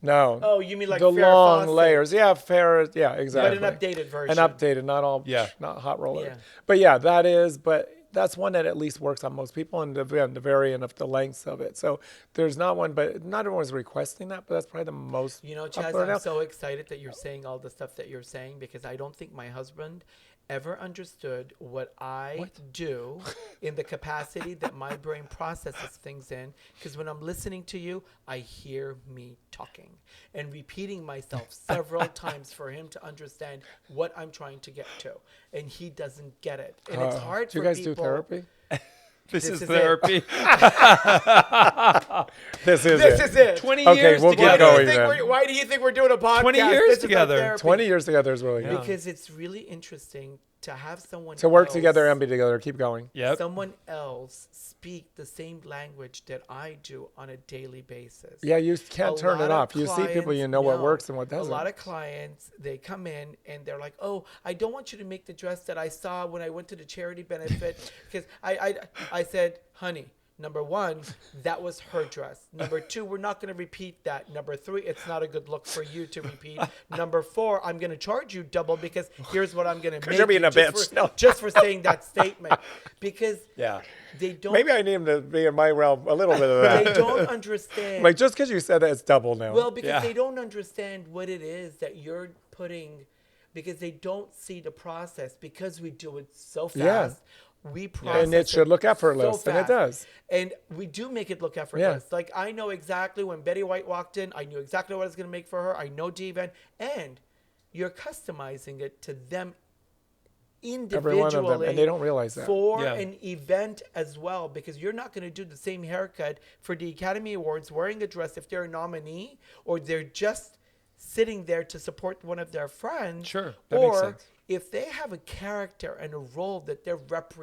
No. Oh, you mean like the Farrah long Fawcett. layers? Yeah, fair. Yeah, exactly. But an updated version. An updated, not all. Yeah. Not hot roller. Yeah. But yeah, that is. But that's one that at least works on most people, and the variant of the lengths of it. So there's not one, but not everyone's requesting that. But that's probably the most. Chaz, popular I'm now. so excited that you're saying all the stuff that you're saying because I don't think my husband ever understood what I do in the capacity that my brain processes things in. Because when I'm listening to you, I hear me talking and repeating myself several times for him to understand what I'm trying to get to. And he doesn't get it. And it's hard Do for you guys people. do therapy? This is therapy. This is it. 20 Okay, years we'll together. keep going Why do you think we're doing a podcast? 20 years This is our together. therapy. 20 years together is really good. Because it's really interesting to have someone To work else, together and be together. Keep going. Yep. someone else speak the same language that I do on a daily basis. Yeah, you can't turn it off. You see people, you know what works and what doesn't. A lot of clients, they come in and they're like, "Oh, I don't want you to make the dress that I saw when I went to the charity benefit," because I said, "Honey, number one, that was her dress. Number two, we're not going to repeat that. Number three, it's not a good look for you to repeat. Number four, I'm going to charge you double because here's what I'm going to make you're being you a bitch. just for saying that statement." Because they don't. Maybe I need him to be in my realm a little bit of that. They don't understand. Like, just because you said that, it's double now. Well, because they don't understand what it is that you're putting, because they don't see the process, because we do it so fast. We process and it should look effortless, so and it does. And we do make it look effortless. Like, I know exactly when Betty White walked in, I knew exactly what I was going to make for her. I know Diva, and you're customizing it to them individually. Every one of them, and they don't realize that. For an event as well, because you're not going to do the same haircut for the Academy Awards wearing a dress if they're a nominee or they're just sitting there to support one of their friends. Sure, that makes sense. If they have a character and a role that they're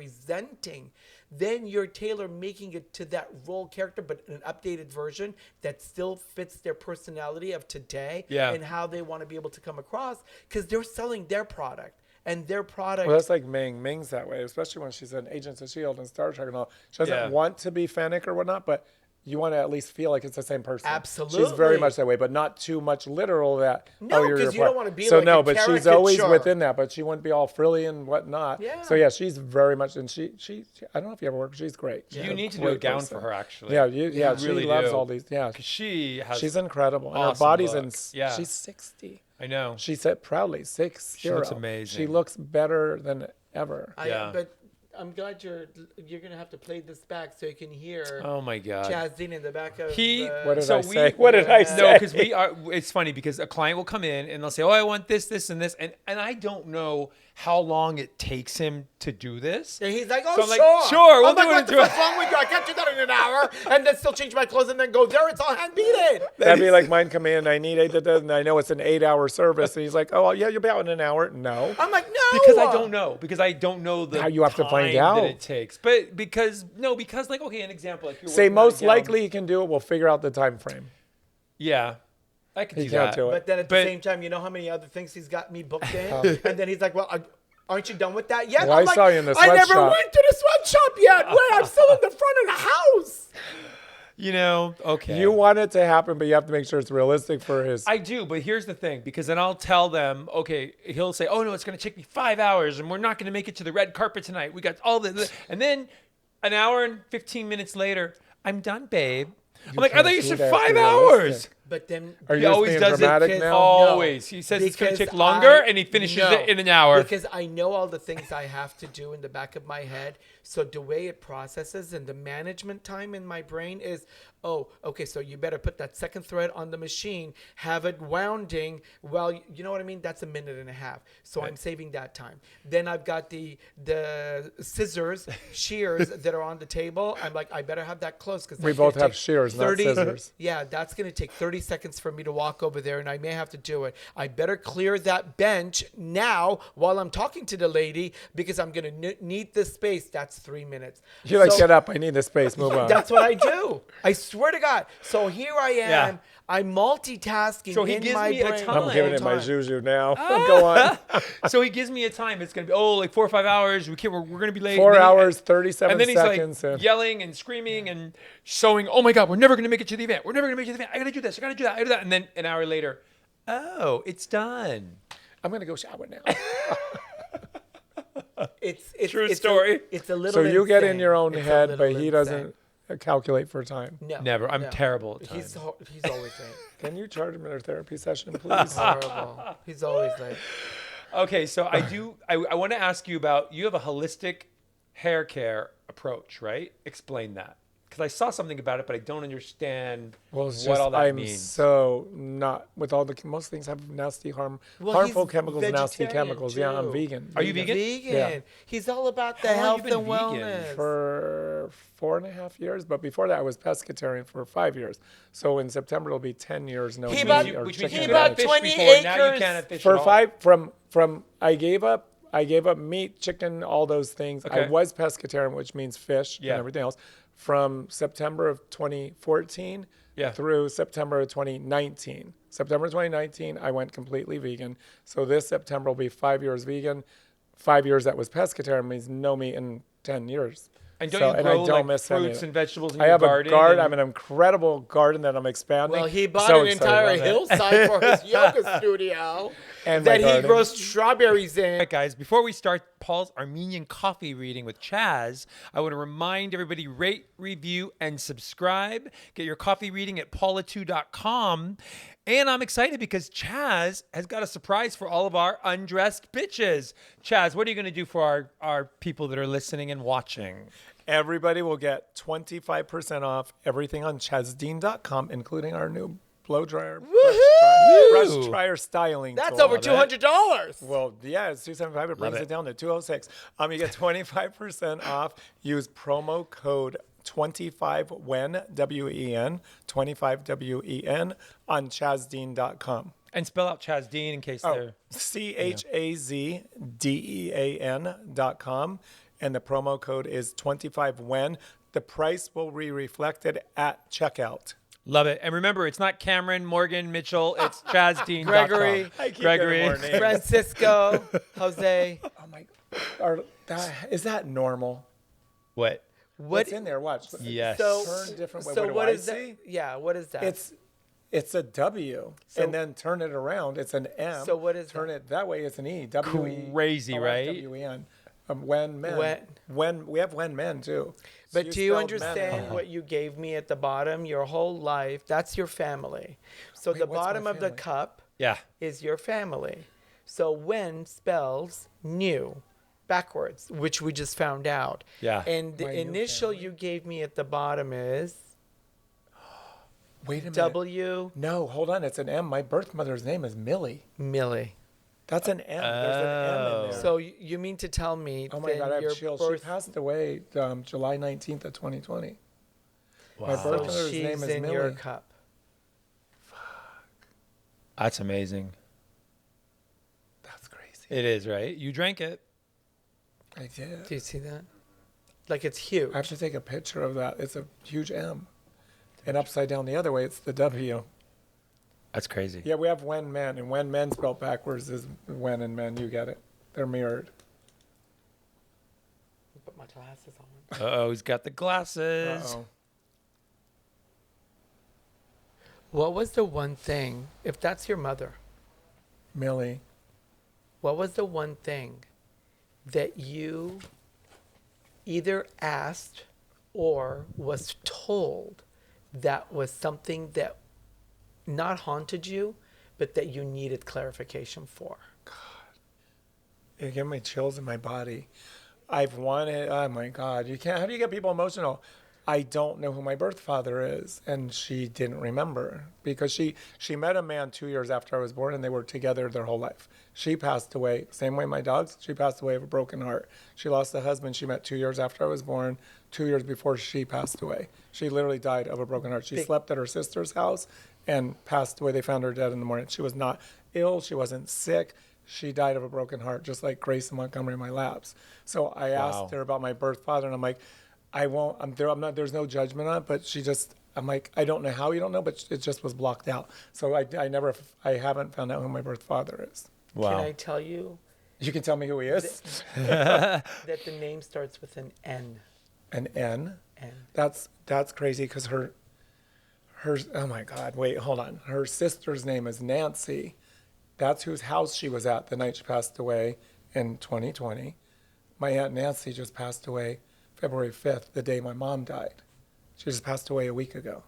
representing, then you're tailor making it to that role character, but an updated version that still fits their personality of today and how they want to be able to come across, because they're selling their product. And their product. Well, that's like Ming. Ming's that way, especially when she's in Agents of S.H.I.E.L.D. and Star Trek and all. She doesn't want to be Fennec or whatnot, but you want to at least feel like it's the same person. Absolutely. She's very much that way, but not too much literal that, you're because you don't want to be so like a but caricature. she's always within that, but she wouldn't be all frilly and whatnot. Yeah. So, she's very much, and she I don't know if you ever worked, she's great. She's You need to do a gown for her, actually. Yeah, she really loves do. all these. Yeah. She's incredible. And her awesome body's look. she's 60. I know. She said proudly, 60. She looks amazing. She looks better than ever. But I'm glad you're gonna have to play this back so you can hear. Oh my God. Chaz Dean in the back of. What did I say? What did I say? No, because it's funny because a client will come in and they'll say, "Oh, I want this, this, and this," and I don't know how long it takes him to do this. And he's like, "Oh, so I'm sure, like, sure, we'll do it what in the fuck's wrong with you? I can't do that in an hour, and then still change my clothes and then go there. It's all hand beaten." That'd be like mine come in. I need and I know it's an 8-hour service, and he's like, "Oh, yeah, you'll be out in an hour." No, I'm like, "No," because I don't know the how you have to find time out that it takes. But because like, okay, an example, like you're say working on a most gown. likely you can do it. We'll figure out the time frame. Yeah, I can do He can't that. do it. But then at the same time, you know how many other things he's got me booked in, and then he's like, "Well, aren't you done with that yet?" Well, I'm I saw you in the I never sweatshop. went to the sweatshop yet. Wait, I'm still in the front of the house. Okay. You want it to happen, but you have to make sure it's realistic for his. I do, but here's the thing, because then I'll tell them, okay, he'll say, "Oh no, it's going to take me 5 hours, and we're not going to make it to the red carpet tonight. We got all the," and then an hour and 15 minutes later, "I'm done, babe." I'm like, "I thought you said 5 hours." But then Are He you just always being does dramatic it. now? Always. He says it's going to Because take longer, and he finishes it in an hour. Because I know all the things I have to do in the back of my head. So the way it processes and the management time in my brain is, oh, okay, so you better put that second thread on the machine, have it wounding. Well, you know what I mean? That's a minute and a half. So I'm saving that time. Then I've got the scissors, shears that are on the table. I'm like, I better have that close because We both have shears, not scissors. Yeah, that's going to take 30 seconds for me to walk over there, and I may have to do it. I better clear that bench now while I'm talking to the lady because I'm going to need this space. That's 3 minutes. You're like, "Get up! I need this space. Move on." That's what I do. I swear to God. So here I am. Yeah. I'm multitasking So he in gives my me a brain. time. I'm giving it my Time. juju now. Go on. So he gives me a time. It's going to be, like 4 or 5 hours. We're going to be late. 4 And then hours, 37 and then he's seconds. like yelling and screaming and showing, "Oh my God, we're never going to make it to the event. We're never going to make it to the event. I got to do this. I got to do that. I got to do that." And then an hour later, "Oh, it's done." I'm gonna go shower now. It's True story. It's a little. So you get in insane. your own It's a head, little but he insane. doesn't calculate for time. No, Never. I'm no. terrible at time. He's always late. Can you charge him in a therapy session, please? Horrible. He's always late. Okay, so I want to ask you about, you have a holistic hair care approach, right? Explain that. because I saw something about it, but I don't understand Well, it's what just, all that I'm means. so not with all the most things have nasty harmful chemicals, nasty chemicals. too. Yeah, I'm vegan. Are you vegan? Yeah. He's all about the How long health you been and vegan? wellness. For 4.5 years, but before that I was pescatarian for 5 years. So in September it'll be 10 years. No He meat bought- or Which means chicken. you bought had fish 20 before. Now you acres. can't have fish For at all. 5 from I gave up meat, chicken, all those things. I Okay. was pescatarian, which means fish Yeah. and everything else, from September of 2014 Yeah. through September of 2019. September 2019, I went completely vegan. So this September will be 5 years vegan. 5 years that was pescatarian means no meat in 10 years. And don't So- you and grow I don't like miss any of fruits it. and vegetables in I your have garden? a garden. I and- have an incredible garden that I'm expanding. Well, he bought So an excited entire about that. hillside for his yoga studio And my that he garden. grows strawberries in. All right, guys, before we start Paul's Armenian coffee reading with Chaz, I want to remind everybody, rate, review, and subscribe. Get your coffee reading at paula2.com. And I'm excited because Chaz has got a surprise for all of our undressed bitches. Chaz, what are you going to do for our people that are listening and watching? Everybody will get 25% off everything on chazdean.com, including our new blow dryer, brush dryer styling That's tool. over $200. Well, yeah, it's $275. It brings it. it down to $206. You get 25% off. Use promo code 25WEN, W-E-N, 25WEN on chazdean.com. And spell out Chaz Dean in case they're... CHAZDEAN.com. And the promo code is 25WEN. The price will be reflected at checkout. Love it. And remember, it's not Cameron, Morgan, Mitchell. It's ChazDean.com. Gregory. I keep Gregory. getting more names. Francisco, Jose. Oh my! Is that normal? What? What's in there? Watch. Yes. Turn different way. What do I see? Yeah, what is that? It's a W, and then turn it around. It's an M. So what is turn that? it that way? It's an E. W-E. Crazy, right? W-E-N. When men. We have when men too. But do you spelled understand men. what you gave me at the bottom? Your whole life, that's your family. So the what's my bottom of the family? cup Yeah. is your family. So when spells new backwards, which we just found out. Yeah. And the My new initial family. you gave me at the bottom is Wait a minute. W. No, hold on. It's an M. My birth mother's name is Millie. Millie. That's an M. There's an M in there. So you mean to tell me Oh my then God, I your have chills. birth, She passed away July 19th of 2020. My birth so mother's she's name is in Millie. your cup. That's amazing. That's crazy. It is, right? You drank it. I did. Do you see that? Like it's huge. I have to take a picture of that. It's a huge M. And upside down the other way, it's the W. That's crazy. Yeah, we have when men, and when men spelled backwards is when and men. You get it. They're mirrored. Put my glasses on. Uh-oh, he's got the glasses. Uh-oh. What was the one thing, if that's your mother, Millie. what was the one thing that you either asked or was told that was something that not haunted you, but that you needed clarification for? It gave me chills in my body. I've wanted, oh my God, you can't, how do you get people emotional? I don't know who my birth father is. And she didn't remember because she met a man 2 years after I was born and they were together their whole life. She passed away, same way my dogs, she passed away of a broken heart. She lost a husband she met 2 years after I was born, 2 years before she passed away. She literally died of a broken heart. She slept at her sister's house and passed away. They found her dead in the morning. She was not ill. She wasn't sick. She died of a broken heart, just like Grace in Montgomery, my labs. So I asked her about my birth father, and I'm like, I won't. I'm not. There's no judgment on it, but she just. I'm like, I don't know how you don't know, but it just was blocked out. So I haven't found out who my birth father is. Wow. Can I tell you You can tell me who he is. that the name starts with an N? An N. N. That's crazy because her. Oh my God! Wait, hold on. Her sister's name is Nancy. That's whose house she was at the night she passed away in 2020. My Aunt Nancy just passed away February 5th, the day my mom died. She just passed away a week ago.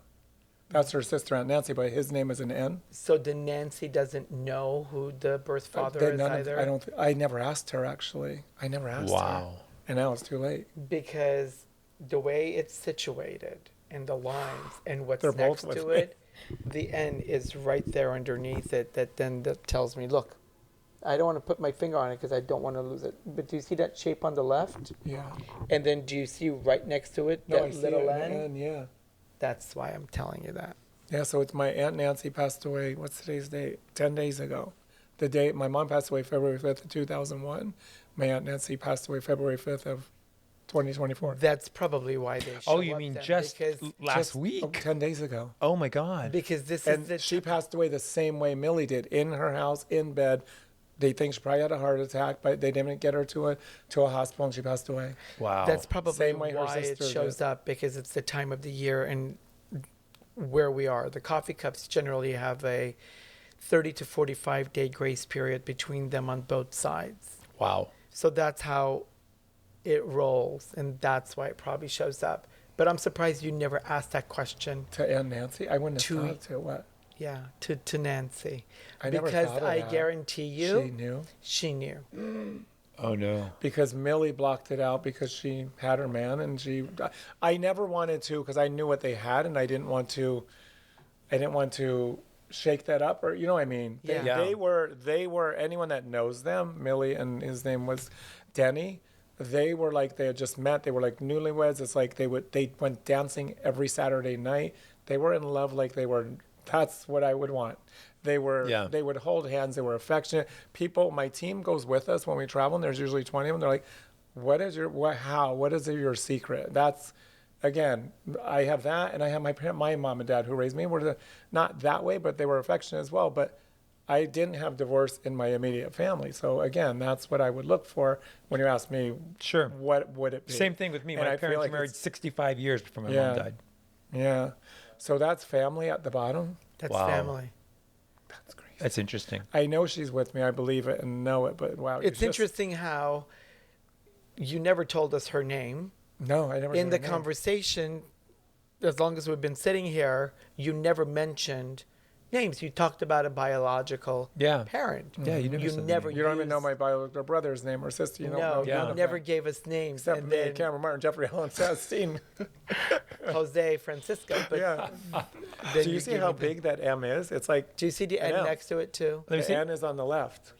That's her sister, Aunt Nancy, but his name is an N. So the Nancy doesn't know who the birth father is either? I never asked her, actually. I never asked her. Wow. And now it's too late. Because the way it's situated, and the lines and what's They're both next with to me. it, the N is right there underneath it. That tells me, look, I don't want to put my finger on it because I don't want to lose it. But do you see that shape on the left? Yeah. And then do you see right next to it No, I that see little it, N? N, yeah. That's why I'm telling you that. Yeah, so it's my Aunt Nancy passed away, what's today's date? 10 days ago. The day, my mom passed away February 5th of 2001. My Aunt Nancy passed away February 5th of 2024. That's probably why they show Oh, you up mean then, just because, last Oh, week? 10 days ago. Oh my God. because this And is the she passed away the same way Millie did, in her house, in bed. They think she probably had a heart attack, but they didn't get her to a hospital, and she passed away. Wow. That's probably Same way her why it sister shows did. up, because it's the time of the year and where we are. The coffee cups generally have a 30 to 45 day grace period between them on both sides. wow. So that's how it rolls, and that's why it probably shows up. But I'm surprised you never asked that question. To Aunt Nancy? I wouldn't have To- thought to what? Yeah, to Nancy. I never Because thought of I that. guarantee She you, knew. she knew. Oh no. Because Millie blocked it out because she had her man, and I never wanted to, because I knew what they had, and I didn't want to shake that up, or you know what I mean. Yeah. They were anyone that knows them, Millie, and his name was Denny. They were like, they had just met. They were like newlyweds. It's like they went dancing every Saturday night. They were in love like they were. That's what I would want. They would hold hands. They were affectionate. People, my team goes with us when we travel, and there's usually 20 of them. They're like, what is your secret? That's, again, I have that, and I have my mom and dad who raised me were not that way, but they were affectionate as well. But I didn't have divorce in my immediate family. So again, that's what I would look for when you ask me, Sure. what would it be? Same thing with me. And My I feel parents like were married it's- 65 years before my Yeah. mom died. Yeah. So that's family at the bottom. That's Wow. family. That's crazy. That's interesting. I know she's with me. I believe it and know it, but wow. It's interesting how you never told us her name. No, I never. In said the her name. conversation, as long as we've been sitting here, you never mentioned names. You talked about a biological parent. Yeah, you never You said the never. name. You don't even used- know my biological brother's name or sister. You don't know No, none you of never them. gave us names. Except And me, then Cameron Martin, Jeffrey Allen, Chaz Dean. Jose Francisco. But Yeah. then Do you see gave how me the- big that M is? It's like Do you see the N M. next to it too? Let me the see. N is on the left.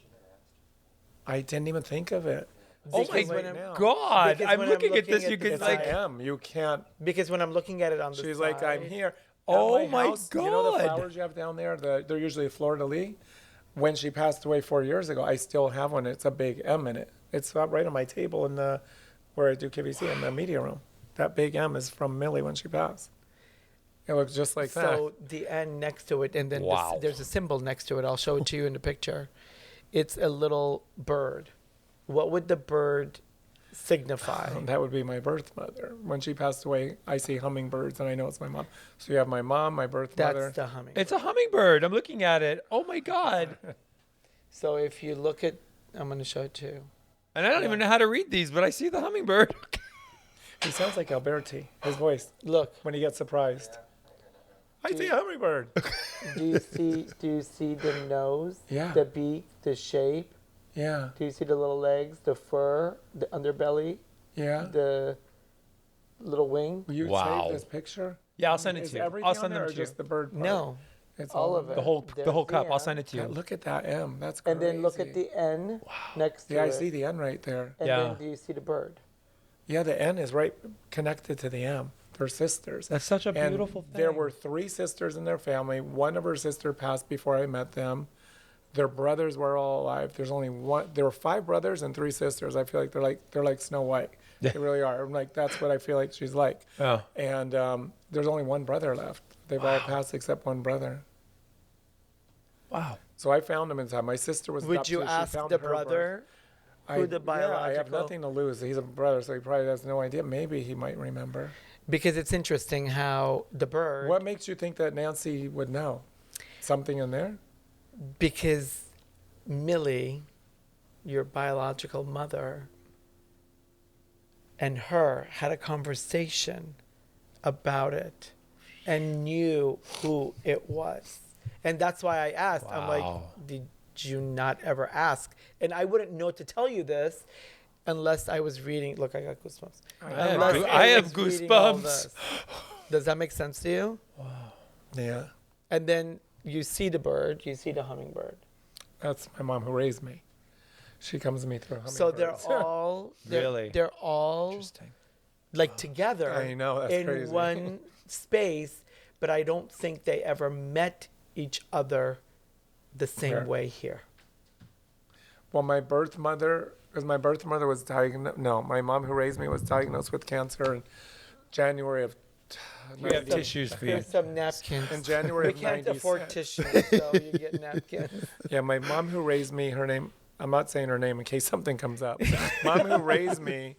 I didn't even think of it. Oh my Because when I'm- God. because I'm when I'm looking at this. looking You at could It's like. an M. You can't. Because when I'm looking at it on the She's side, like, I'm here. At Oh my house, you know the God. flowers you have down there? They're usually fleur-de-lis. When she passed away 4 years ago, I still have one. It's a big M in it. It's right on my table in the where I do QVC in the media room. That big M is from Millie when she passed. It looks just like So the N next to it, and then Wow. there's a symbol next to it. I'll show it to you in the picture. It's a little bird. What would the bird signify? that. That would be my birth mother. When she passed away, I see hummingbirds, and I know it's my mom. So you have my mom, my birth That's mother. the humming. It's a hummingbird. I'm looking at it. Oh my God. So if you look at, I'm going to show it to you. And I don't even know how to read these, but I see the hummingbird. He sounds like Alberti, his voice, Look, when he gets surprised. I see a hummingbird. do you see the nose, Yeah. the beak, the shape? Yeah, Do you see the little legs, the fur, the underbelly, yeah. the little wing? Will you Wow. save this picture? Yeah, I'll send it Is to you. everything I'll on send there them or to you. just the bird part? No, It's all of there. it. The whole There's cup. I'll M. send it to God, you. look at that M. That's crazy. And then look at the N next to Yeah, it. I see the N right there. And Yeah. then do you see the bird? Yeah, the N is right connected to the M. They're sisters. That's such a And beautiful thing. there were 3 sisters in their family. One of her sister passed before I met them. Their brothers were all alive. There's only one. There were 5 brothers and 3 sisters. I feel like they're like Snow White. They really are. I'm like, that's what I feel like she's like. Oh. And there's only one brother left. They've all passed except one brother. Wow. So I found him in time. My sister was. Would you adopted. She ask found the her brother birth. who the Yeah, I have biological- nothing to lose. He's a brother, so he probably has no idea. Maybe he might remember. Because it's interesting how the bird, What makes you think that Nancy would know? Something in there? because Millie, your biological mother, and her had a conversation about it and knew who it was. And that's why I asked. I'm like, Wow. did you not ever ask? And I wouldn't know to tell you this unless I was reading. Look, I got goosebumps. I have Unless goo- I have was reading all goosebumps. this. Does that make sense to you? Wow. Yeah. And then you see the bird, you see the hummingbird. That's my mom who raised me. She comes to me through hummingbirds. So they're all they're all Interesting. like together I know, that's in crazy. one space, but I don't think they ever met each other the same way here. Well, my birth mother, because my birth mother was diagnosed, no, my mom who raised me was diagnosed with cancer in January of We have tissues for you. Here's some napkins. in January We of can't 96. afford tissues, so you get napkins. Yeah, my mom who raised me, her name, I'm not saying her name in case something comes up. Mom who raised me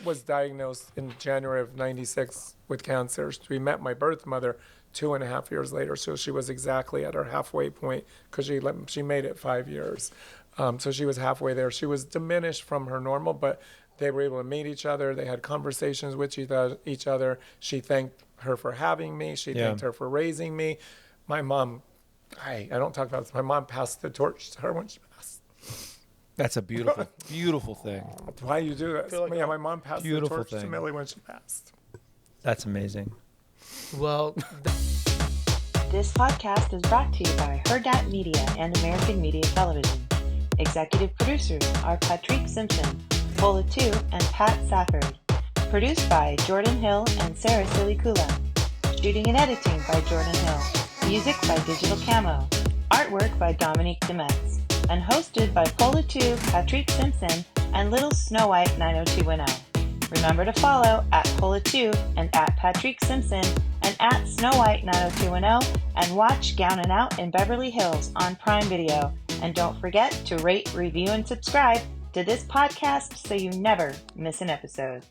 was diagnosed in January of 96 with cancer. We met my birth mother 2.5 years later, so she was exactly at her halfway point because she made it 5 years. So she was halfway there. She was diminished from her normal, but they were able to meet each other. They had conversations with each other. She thanked her for having me. She thanked her for raising me. My mom, I don't talk about this. My mom passed the torch to her when she passed. That's a beautiful, beautiful thing. Why you do this? Like Yeah, my mom passed Beautiful the torch to thing. Millie when she passed. That's amazing. Well, This podcast is brought to you by Herdat Media and American Media Television. Executive producers are Patrick Simpson, Paula Tu, and Pat Safford. Produced by Jordan Hill and Sarah Silicula. Shooting and editing by Jordan Hill. Music by Digital Camo. Artwork by Dominique Demetz. And hosted by Paula Tu, Patrick Simpson, and Little Snow White 90210. Remember to follow at Paula Tu and at Patrick Simpson and at Snow White 90210 and watch Gown and Out in Beverly Hills on Prime Video. And don't forget to rate, review, and subscribe to this podcast so you never miss an episode.